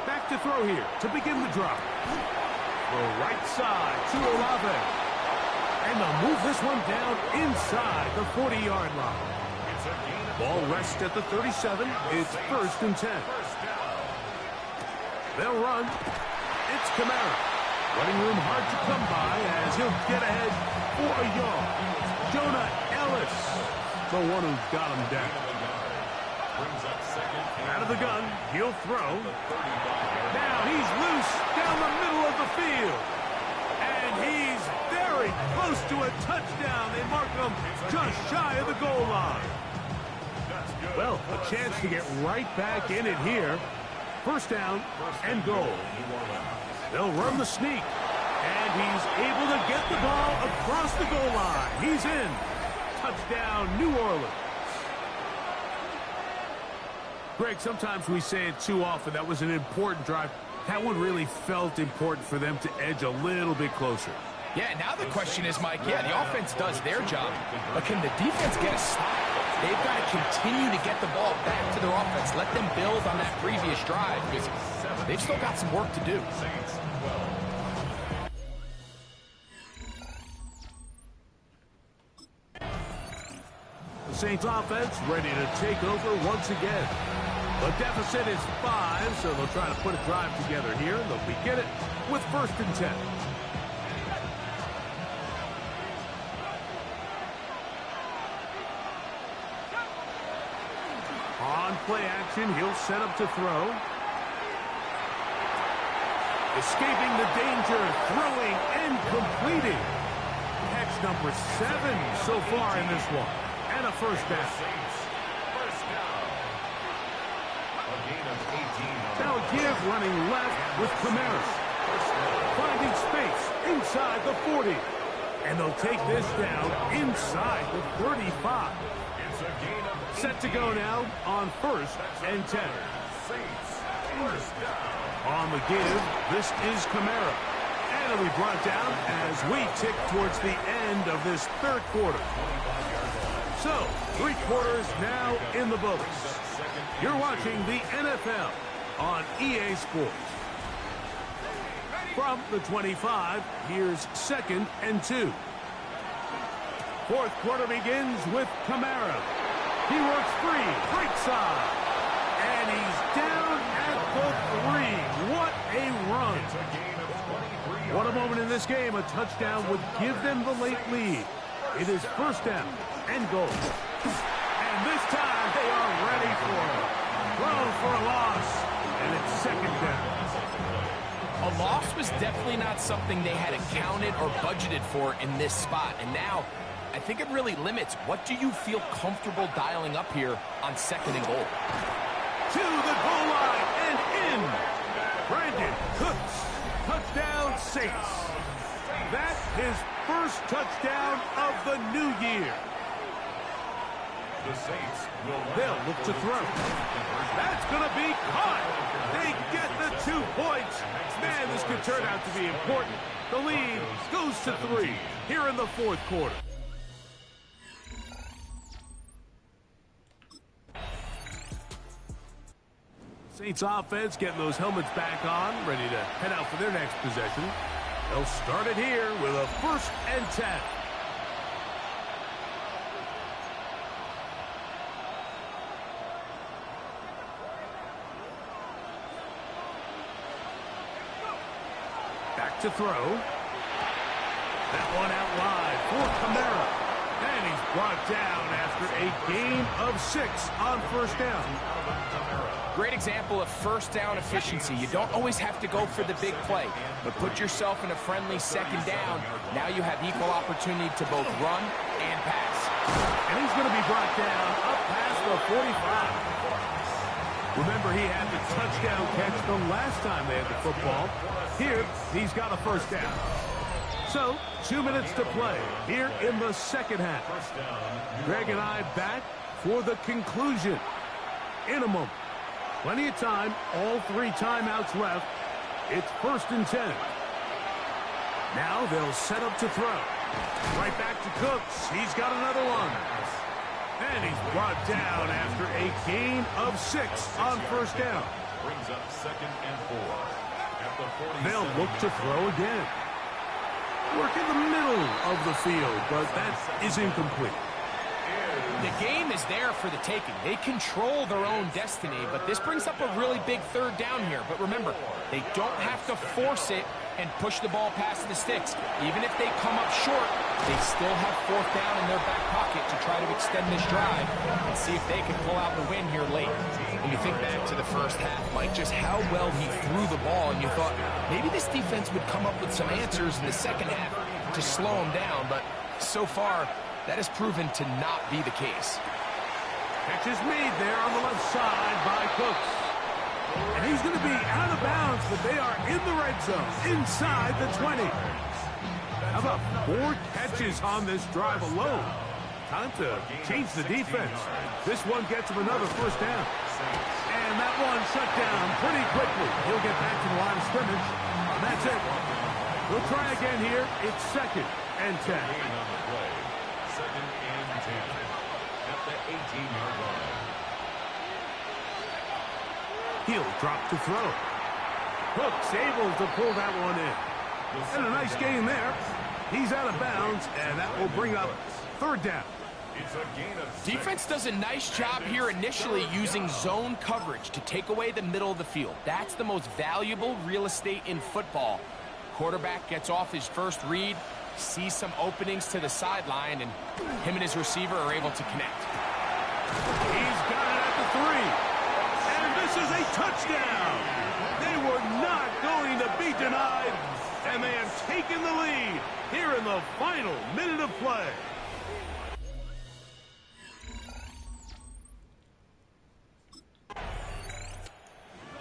Back to throw here to begin the drive. Throw right side to Olave. And they'll move this one down inside the 40-yard line. Ball rests at the 37. It's 1st and 10. They'll run. It's Kamara. Running room hard to come by as he'll get ahead for a yard. Jonah Ellis, the one who got him down. Out of the gun, he'll throw. Now he's loose down the middle of the field. And he's very close to a touchdown. They mark him just shy of the goal line. Well, a chance to get right back in it here. 1st down and goal. They'll run the sneak. And he's able to get the ball across the goal line. He's in. Touchdown, New Orleans. Greg, sometimes we say it too often. That was an important drive. That one really felt important for them to edge a little bit closer. Yeah, now the question is, Mike, yeah, the offense does their job, but can the defense get a stop? They've got to continue to get the ball back to their offense. Let them build on that previous drive because they've still got some work to do. The Saints offense ready to take over once again. The deficit is 5, so they'll try to put a drive together here. They'll begin it with 1st and 10. On play action, he'll set up to throw. Escaping the danger, throwing and completing. Catch number 7 so far in this one. And a 1st down. Now a give running left with Kamara. Finding space inside the 40. And they'll take this down inside the 35. Set to go now on 1st and 10. On the give, this is Kamara. And it'll be brought down as we tick towards the end of this 3rd quarter. So, 3 quarters now in the books. You're watching the NFL on EA Sports. From the 25, here's 2nd and 2. 4th quarter begins with Kamara. He works free, right side. And he's down at the 3. What a run. What a moment in this game. A touchdown would give them the late lead. It is 1st down and goal. And this time they are ready for it. Throw for a loss. And it's 2nd down. A loss was definitely not something they had accounted or budgeted for in this spot. And now, I think it really limits what do you feel comfortable dialing up here on 2nd and goal. To the goal line and in. first touchdown of the new year. The Saints They'll look to throw. That's going to be caught. They get the 2 points. Man, this could turn out to be important. The lead goes to 3 here in the fourth quarter. Saints offense getting those helmets back on, ready to head out for their next possession. They'll start it here with a 1st and 10. Back to throw. That one out wide for Kamara. And he's brought down after a gain of 6 on 1st down. Great example of first down efficiency. You don't always have to go for the big play, but put yourself in a friendly 2nd down. Now you have equal opportunity to both run and pass. And he's going to be brought down up past the 45. Remember, he had the touchdown catch the last time they had the football. Here, he's got a 1st down. So, 2 minutes to play here in the 2nd half. Greg and I back for the conclusion in a moment. Plenty of time, all 3 timeouts left. It's 1st and 10. Now they'll set up to throw. Right back to Cooks. He's got another one. And he's brought down after a gain of 6 on 1st down. brings up 2nd and 4. At the 40. They'll look to throw again. Work in the middle of the field, but that is incomplete. The game is there for the taking. They control their own destiny, but this brings up a really big 3rd down here. But remember, they don't have to force it and push the ball past the sticks. Even if they come up short, they still have 4th down in their back pocket to try to extend this drive and see if they can pull out the win here late. When you think back to the first half, Mike, just how well he threw the ball, and you thought maybe this defense would come up with some answers in the second half to slow him down, but so far, that has proven to not be the case. Catch is made there on the left side by Cooks. And he's going to be out of bounds, but they are in the red zone, inside the 20. How about 4 catches on this drive alone? Time to change the defense. This one gets him another 1st down. And that one shut down pretty quickly. He'll get back to the line of scrimmage. And that's it. We'll try again here. It's 2nd and 10. 2nd and 10 at the 18-yard line. He'll drop to throw. Hook's able to pull that one in. And a nice gain there. He's out of bounds, and that will bring up 3rd down. It's a gain of 6. Defense does a nice job here initially using zone coverage to take away the middle of the field. That's the most valuable real estate in football. Quarterback gets off his first read, sees some openings to the sideline, and him and his receiver are able to connect. He's got it at the 3. And this is a touchdown. They were not going to be denied, and they have taken the lead here in the final minute of play.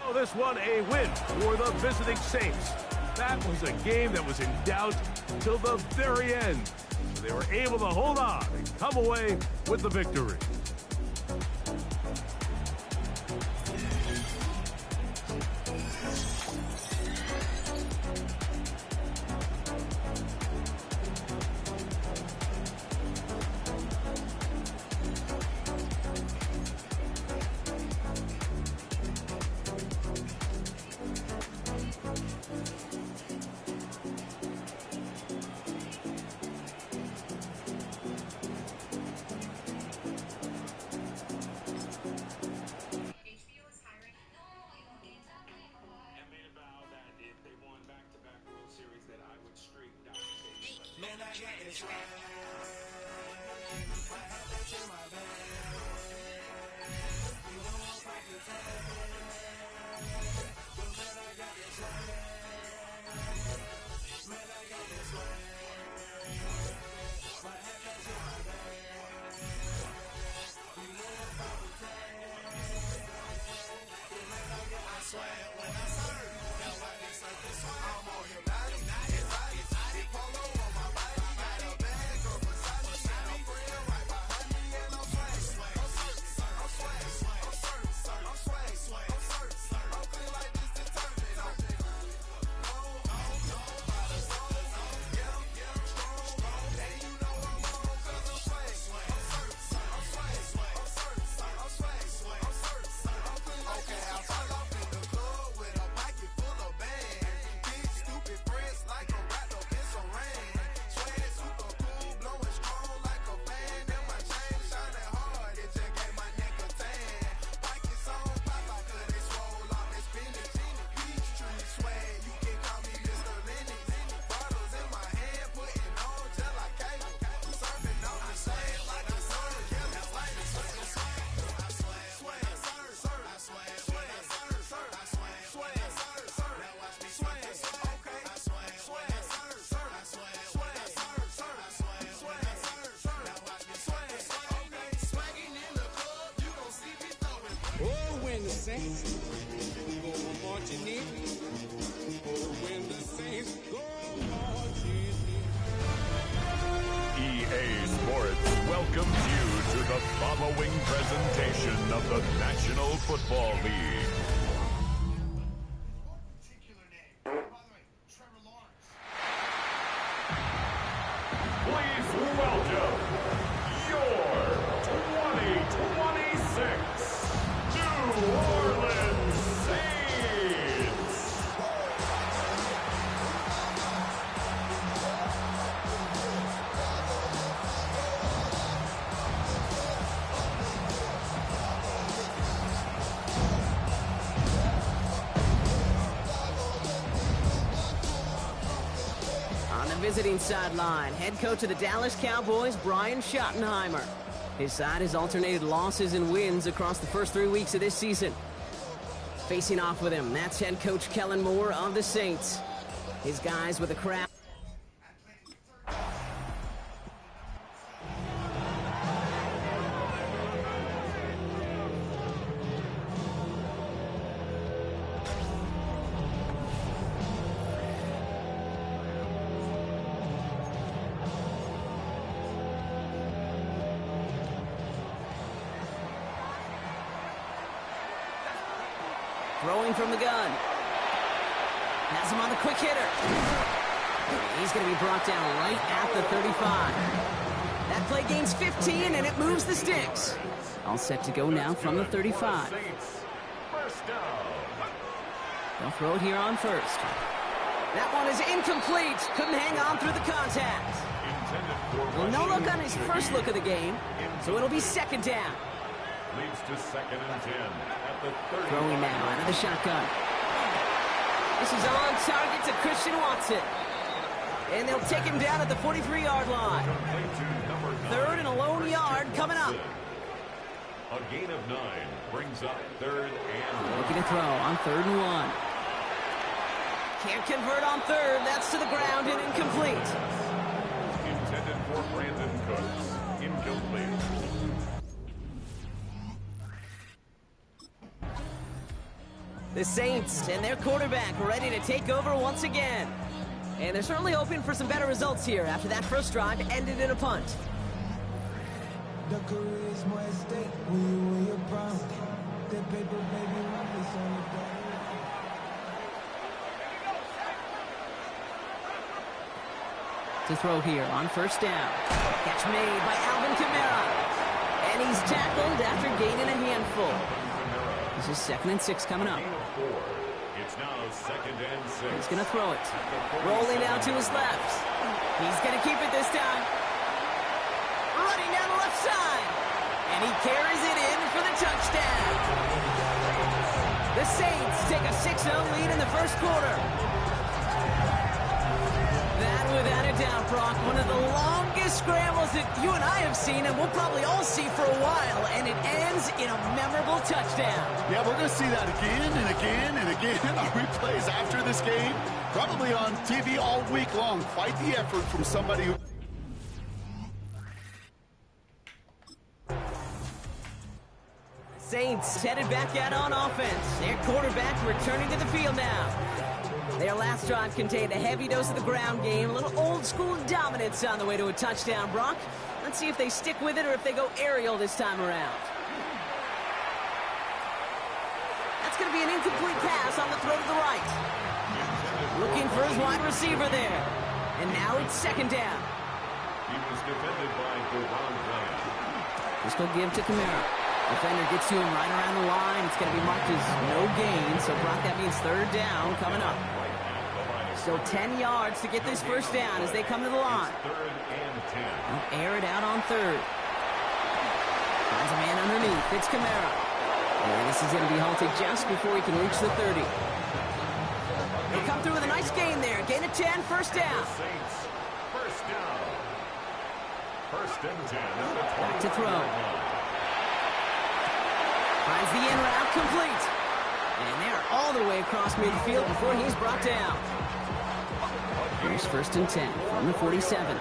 Oh, this one a win for the visiting Saints. That was a game that was in doubt till the very end. So they were able to hold on and come away with the victory. Saints go marching in. Oh, when the Saints go marching in. EA Sports welcomes you to the following presentation of the National Football League. Please welcome your 2026 New Orleans Saints. On the visiting sideline, head coach of the Dallas Cowboys, Brian Schottenheimer. His side has alternated losses and wins across the first 3 weeks of this season. Facing off with him, that's head coach Kellen Moore of the Saints. His guys with a crowd. Throwing from the gun. Has him on the quick hitter. He's going to be brought down right at the 35. That play gains 15, and it moves the sticks. All set to go now from the 35. They'll throw it here on first. That one is incomplete. Couldn't hang on through the contact. Well, no look on his first look of the game, so it'll be second down. Leads to second and 10 at the 30. Throwing now out of the shotgun. This is on target to Christian Watson. And they'll take him down at the 43-yard line. Third and a lone yard coming up. A gain of 9 brings up third and 1. Looking to throw on 3rd and 1. Can't convert on 3rd. That's to the ground and incomplete. Intended for Brandon Cooks. Incomplete. The Saints and their quarterback ready to take over once again. And they're certainly hoping for some better results here after that first drive ended in a punt. The career is more at stake when you're proud. That paper, baby, it's on the back. To throw here on first down. Catch made by Alvin Kamara. And he's tackled after gaining a handful. This is 2nd and 6 coming up. It's now 2nd and 6. He's going to throw it. Rolling out to his left. He's going to keep it this time. Running down the left side. And he carries it in for the touchdown. The Saints take a 6-0 lead in the first quarter. That, without a doubt, Brock, one of the longest scrambles that you and I have seen, and we'll probably all see for a while, and it ends in a memorable touchdown. Yeah, we're going to see that again and again and again on replays after this game. Probably on TV all week long. Quite the effort from somebody who... Saints headed back out on offense. Their quarterback returning to the field now. Their last drive contained a heavy dose of the ground game, a little old-school dominance on the way to a touchdown, Brock. Let's see if they stick with it or if they go aerial this time around. That's going to be an incomplete pass on the throw to the right. Looking for his wide receiver there. And now it's 2nd down. He was defended by Devon Bryant. Just go give to Kamara. Defender gets to him right around the line. It's going to be marked as no gain. So, Brock, that means 3rd down coming up. Still 10 yards to get this first down as they come to the line. It's 3rd and 10. They'll air it out on 3rd. Finds a man underneath. It's Kamara. And this is going to be halted just before he can reach the 30. They come through with a nice gain there. Gain of 10, first down. Saints, first down. 1st and 10 at the 20. Back to throw. Finds the in route complete. And they're all the way across midfield before he's brought down. Here's 1st and 10 from the 47.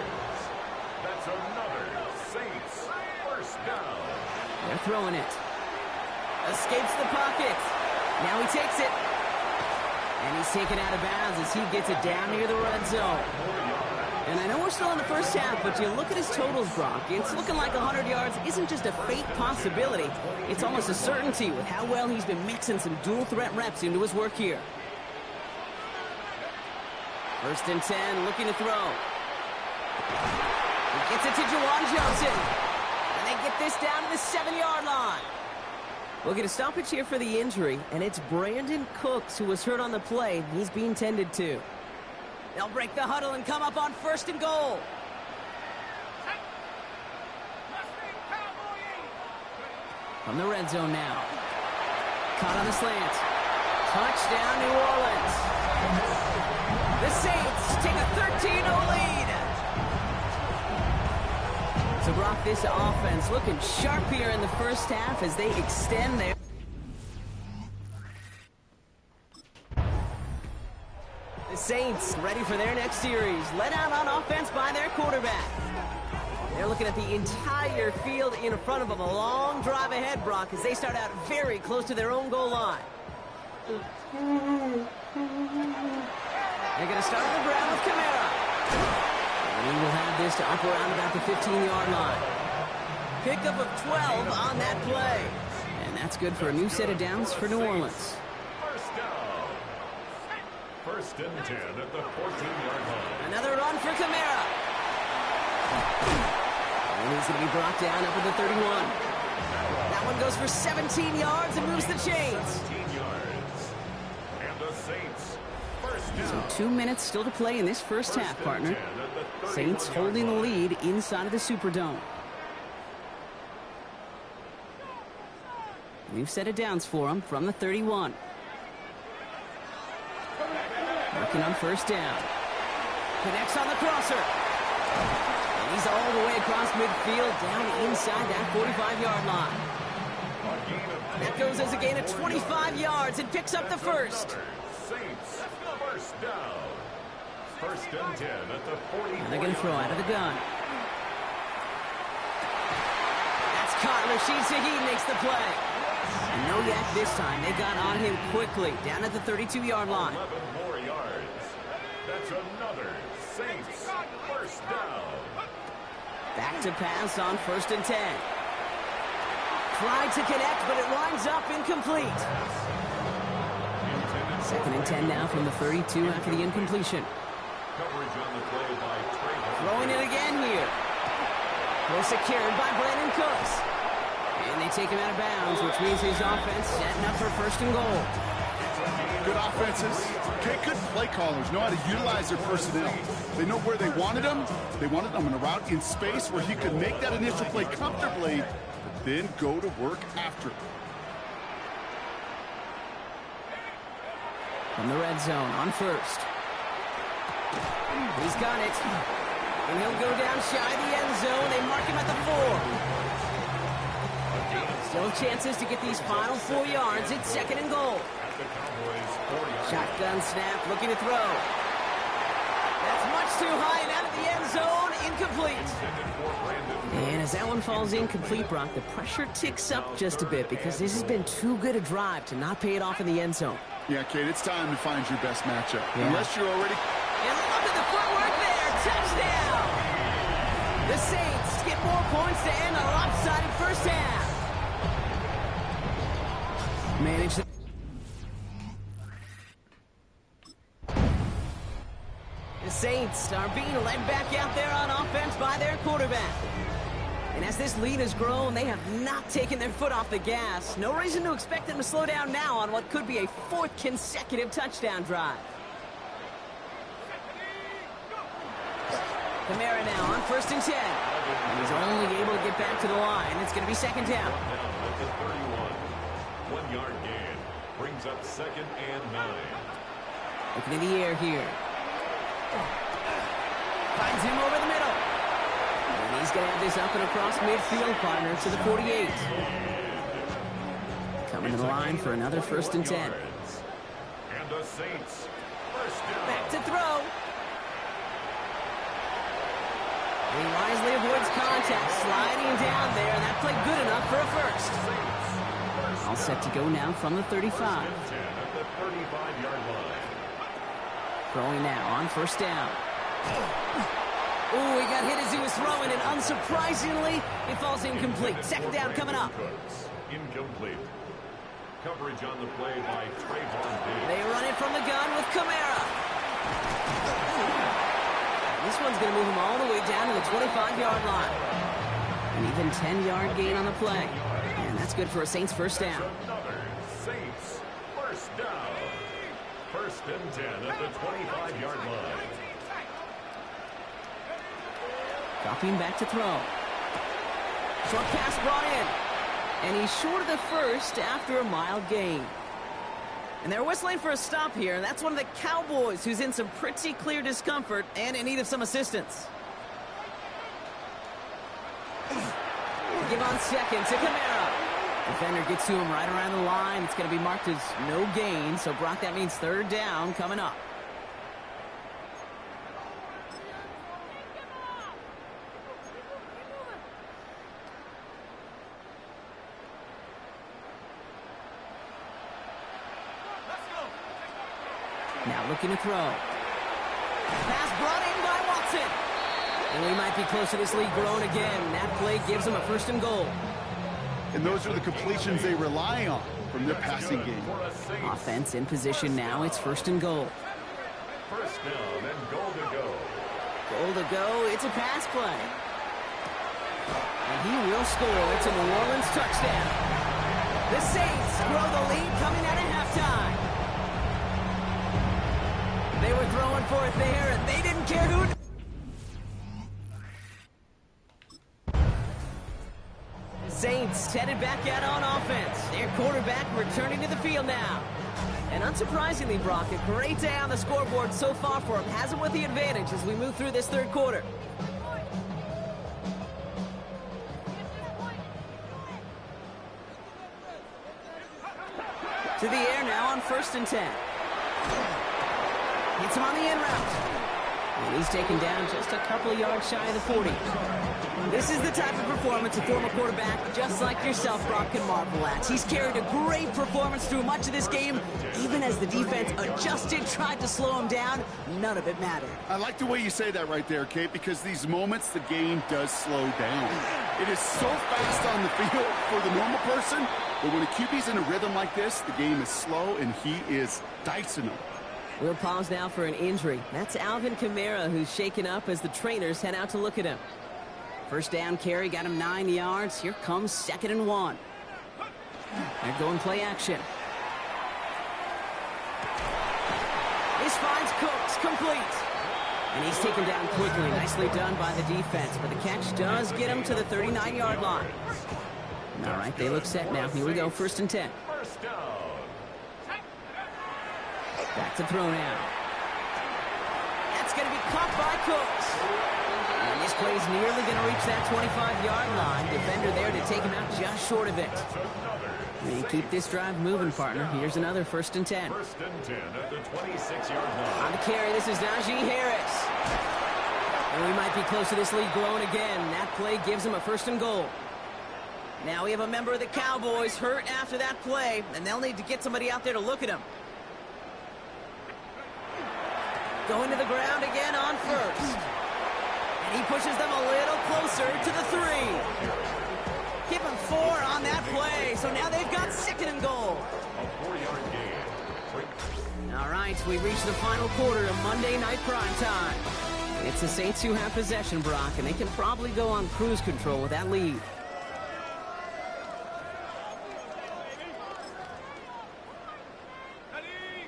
That's another Saints first down. They're throwing it. Escapes the pocket. Now he takes it. And he's taken out of bounds as he gets it down near the red zone. And I know we're still in the first half, but you look at his totals, Brock. It's looking like 100 yards isn't just a fake possibility. It's almost a certainty with how well he's been mixing some dual threat reps into his work here. 1st and 10, looking to throw. He gets it to Juwan Johnson. And they get this down to the 7-yard line. We'll get a stoppage here for the injury, and it's Brandon Cooks who was hurt on the play. He's being tended to. They'll break the huddle and come up on 1st and goal. From the red zone now. Caught on the slant. Touchdown, New Orleans. The Saints take a 13-0 lead. So, Brock, this offense looking sharp here in the first half as they extend their... The Saints ready for their next series. Led out on offense by their quarterback. They're looking at the entire field in front of them. A long drive ahead, Brock, as they start out very close to their own goal line. They're going to start on the ground with Kamara. And he will have this to up around about the 15-yard line. Pickup of 12 on that play. And that's good for a new set of downs for New Orleans. First down. 1st and 10 at the 14-yard line. Another run for Kamara. And he's going to be brought down up at the 31. That one goes for 17 yards and moves the chains. 17 yards. And the Saints. First down. So 2 minutes still to play in this first half, partner. Saints holding the lead inside of the Superdome. New set of downs for them from the 31. Working on 1st down. Connects on the crosser. And he's all the way across midfield down inside that 45-yard line. That goes as a gain of 25 yards and picks up the first. Saints. First down. 1st and 10 at the 40. And they're going to throw out of the gun. That's caught. Rashid Shaheed makes the play. And no yak this time. They got on him quickly down at the 32-yard line. 11 more yards. That's another Saints first down. Back to pass on 1st and 10. Tried to connect, but it winds up incomplete. 2nd and 10 now from the 32 after the incompletion. Coverage on the play by Trey. Throwing it again here. Well secured by Brandon Cooks. And they take him out of bounds, which means his offense setting up for 1st and goal. Good offenses. Okay, good play callers know how to utilize their personnel. They know where they wanted them. They wanted them in a route in space where he could make that initial play comfortably, but then go to work after. From the red zone on 1st. He's got it. And he'll go down shy of the end zone. They mark him at the 4. Still chances to get these final 4 yards. It's 2nd and goal. Shotgun snap, looking to throw. That's much too high and out of the end zone. Incomplete. And as that one falls incomplete, Brock, the pressure ticks up just a bit because this has been too good a drive to not pay it off in the end zone. Yeah, Kate, it's time to find your best matchup. Yeah. Unless you're already... And look at the footwork there. Touchdown. The Saints get more points to end a lopsided first half. Manage the... The Saints are being led back out there on offense by their quarterback. And as this lead has grown, they have not taken their foot off the gas. No reason to expect them to slow down now on what could be a 4th consecutive touchdown drive. Kamara now on 1st and 10. And he's only able to get back to the line. It's going to be 2nd down. At the 31. 1 yard gain. Brings up 2nd and 9. Looking in the air here. Finds him over the middle. And he's going to have this up and across midfield, partner, to the 48. Coming to the line for another 1st and 10. And the Saints first down. Back to throw. He wisely avoids contact, sliding down there, and that played good enough for a 1st. All set to go now from the 35. Throwing now on first down. Ooh, he got hit as he was throwing, and unsurprisingly, it falls incomplete. Second down coming up. Incomplete. Coverage on the play by Trayvon Diggs. They run it from the gun with Kamara. This one's going to move him all the way down to the 25-yard line. An even 10-yard gain on the play. And that's good for a Saints first down. Another Saints first down. First and 10 at the 25-yard line. Dropping back to throw. Short pass brought in. And he's short of the first after a mild gain. And they're whistling for a stop here, and that's one of the Cowboys who's in some pretty clear discomfort and in need of some assistance. Give on second to Kamara. Defender gets to him right around the line. It's going to be marked as no gain, so Brock, that means third down coming up. Now looking to throw. Pass brought in by Watson. And we might be close to this lead growing again. That play gives them a first and goal. And those are the completions they rely on from their passing game. Offense in position now. It's first and goal. First down and goal to go. Goal to go. It's a pass play. And he will score. It's a New Orleans touchdown. The Saints grow the lead coming out of halftime. They were throwing for it there, and they didn't care who. Saints headed back out on offense. Their quarterback returning to the field now. And unsurprisingly, Brock, a great day on the scoreboard so far for him. Has him with the advantage as we move through this third quarter. To the air now on first and 10. Hits him on the in route. And he's taken down just a couple of yards shy of the 40. This is the type of performance a former quarterback, just like yourself, Brock, can marvel at. He's carried a great performance through much of this game. Even as the defense adjusted, tried to slow him down, none of it mattered. I like the way you say that right there, Kate, because these moments the game does slow down. It is so fast on the field for the normal person, but when a QB's in a rhythm like this, the game is slow and he is dicing them. We'll pause now for an injury. That's Alvin Kamara, who's shaken up as the trainers head out to look at him. First down carry got him 9 yards. Here comes second and 1. They're going play action. This finds Cooks complete. And he's taken down quickly. Nicely done by the defense. But the catch does get him to the 39-yard line. All right, they look set now. Here we go, first and 10. First down. Back to throw now. That's going to be caught by Cooks. And this play's nearly going to reach that 25-yard line. Defender there to take him out just short of it. And keep this drive moving, partner. Here's another first and 10. First and 10 at the 26-yard line. On the carry, this is Najee Harris. And we might be close to this lead growing again. That play gives him a first and goal. Now we have a member of the Cowboys hurt after that play, and they'll need to get somebody out there to look at him. Going to the ground again on first. And he pushes them a little closer to the 3. Give him 4 on that play. So now they've got second and goal. A 4-yard gain. All right, we reach the final quarter of Monday Night Prime Time. It's the Saints who have possession, Brock, and they can probably go on cruise control with that lead.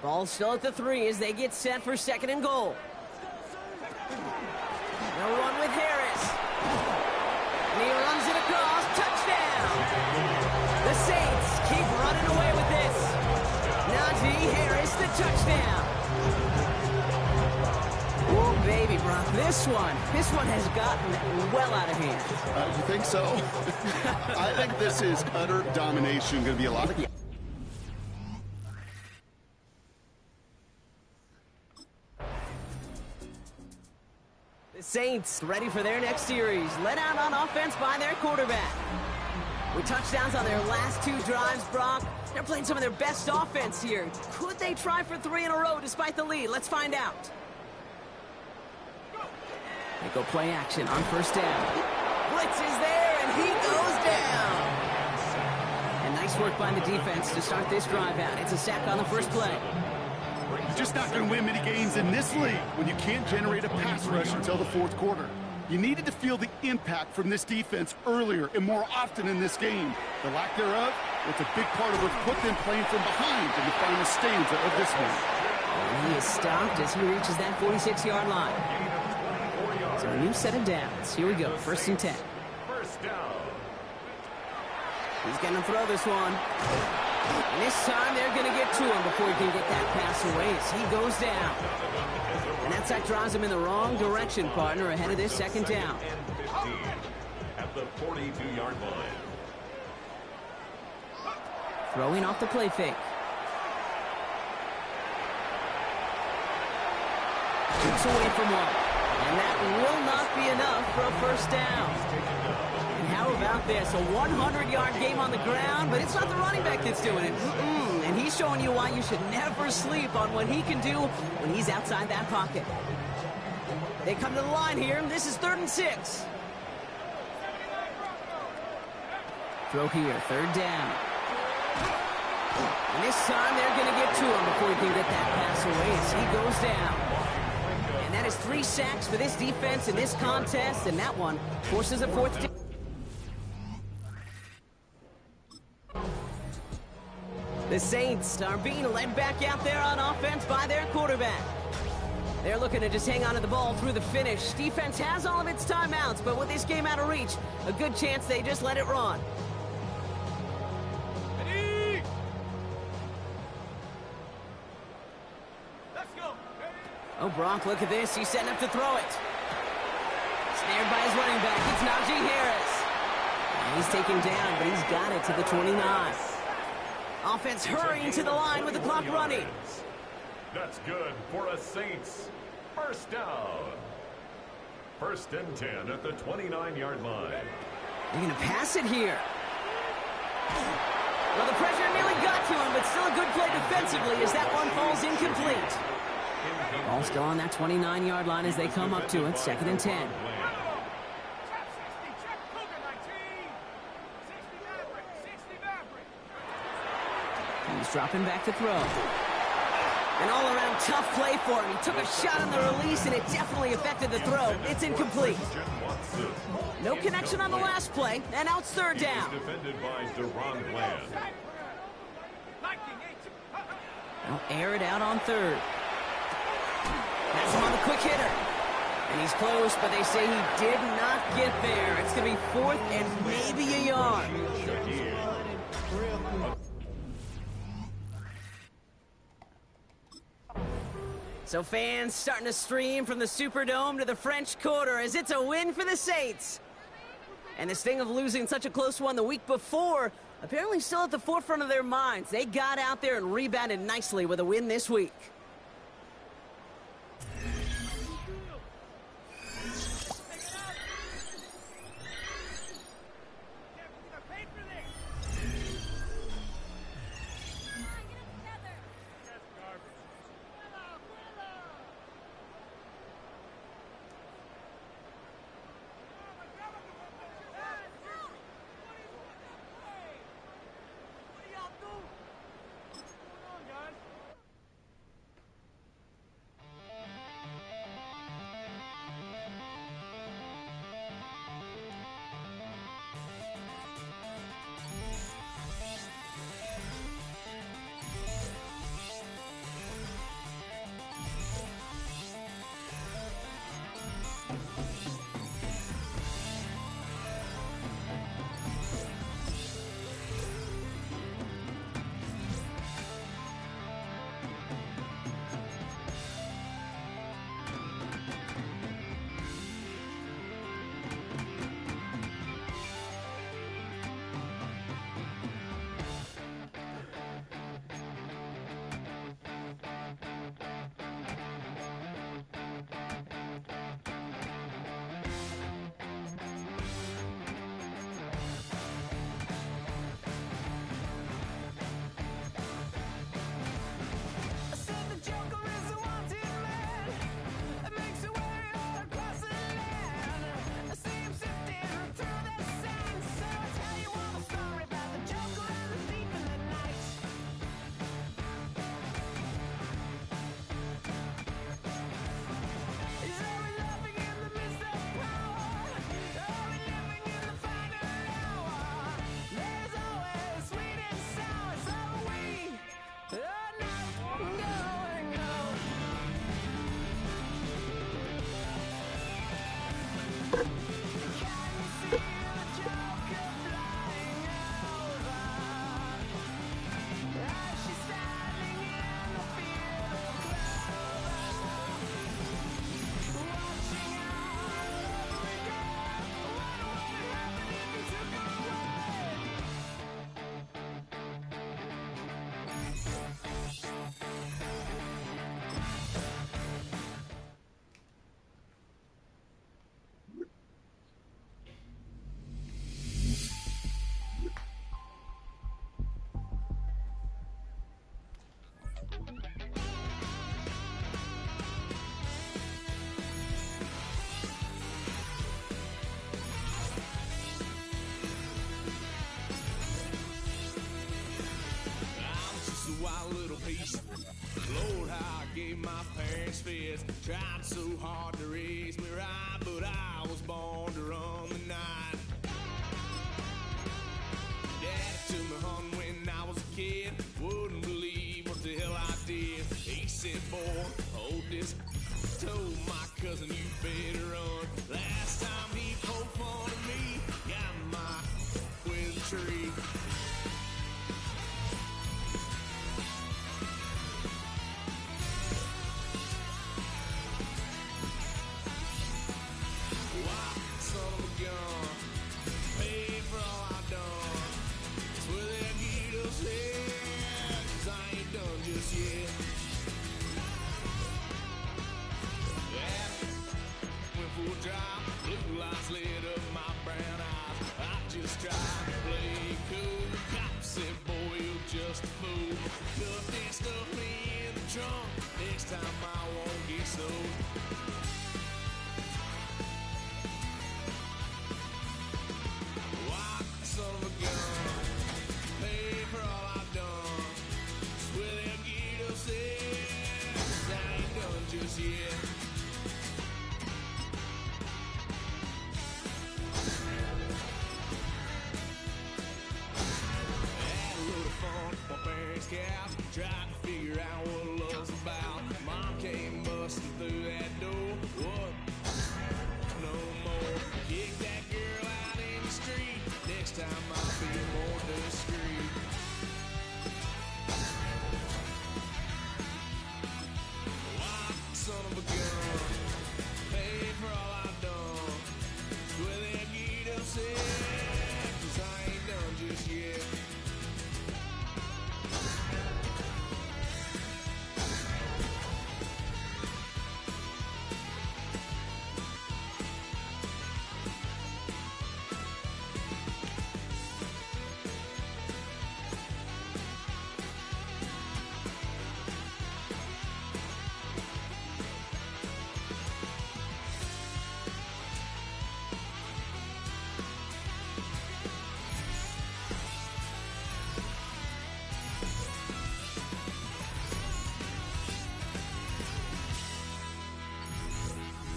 Ball still at the 3 as they get set for second and goal. They'll run with Harris. And he runs it across. Touchdown! The Saints keep running away with this. Najee Harris, the touchdown. Ooh, baby, Brock, this one has gotten well out of hand. You think so? I think this is utter domination. Going to be a lot of... The Saints ready for their next series. Led out on offense by their quarterback. With touchdowns on their last 2 drives, Brock, they're playing some of their best offense here. Could they try for 3 in a row despite the lead? Let's find out. They go play action on first down. Blitz is there, and he goes down. And nice work by the defense to start this drive out. It's a sack on the first play. You're just not going to win many games in this league when you can't generate a pass rush until the 4th quarter. You needed to feel the impact from this defense earlier and more often in this game. The lack thereof, it's a big part of what's put them playing from behind in the final stanza of this one. And he is stopped as he reaches that 46-yard line. So a new set of downs. Here we go, 1st and 10. First down. He's going to throw this one. And this time they're going to get to him before he can get that pass away as he goes down. And that sack drives him in the wrong direction, partner, ahead of this 2nd down. At the 42-yard line. Throwing off the play fake. Kicks away from one. And that will not be enough for a 1st down. And how about this? A 100-yard game on the ground, but it's not the running back that's doing it. And he's showing you why you should never sleep on what he can do when he's outside that pocket. They come to the line here. This is 3rd and 6. Throw here, 3rd down. And this time they're going to get to him before he can get that pass away as he goes down. And that is 3 sacks for this defense in this contest, and that one forces a 4th down. The Saints are being led back out there on offense by their quarterback. They're looking to just hang on to the ball through the finish. Defense has all of its timeouts, but with this game out of reach, a good chance they just let it run. Oh, Brock, look at this. He's setting up to throw it. Snared by his running back. It's Najee Harris. And he's taken down, but he's got it to the 29. Offense hurrying to the line with the clock running. That's good for a Saints. 1st down. 1st and 10 at the 29-yard line. They're going to pass it here. Well, the pressure nearly got to him, but still a good play defensively as that one falls incomplete. Ball still on that 29-yard line as they come up to it. 2nd and 10. He's dropping back to throw. An all-around tough play for him. He took a shot on the release, and it definitely affected the throw. It's incomplete. No connection on the last play, and now it's 3rd down. Defended by Deron Bland. They'll air it out on 3rd. Has him on the quick hitter. And he's close, but they say he did not get there. It's going to be 4th and maybe a yard. So fans starting to stream from the Superdome to the French Quarter as it's a win for the Saints. And this thing of losing such a close one the week before, apparently still at the forefront of their minds. They got out there and rebounded nicely with a win this week. pay my parents' fears. Tried so hard to raise me right, but I was born to run the night. Dad took me home when I was a kid. Wouldn't believe what the hell I did. He said, boy, hold this. Told my cousin, you better run. Last time he poked fun at me, got my with a tree. Why, son of a gun, paid for all I done. It's where that needle's head, 'cause I ain't done just yet. Went for a drive, blue lights lit up my brown eyes. I just tried to play cool. Cop said, boy, you're just a fool. Cuffed and stuffed me in the trunk. Next time I won't get sold. Why, son of a gun, paid for all I've done. Swear them get upset, 'cause I ain't done just yet.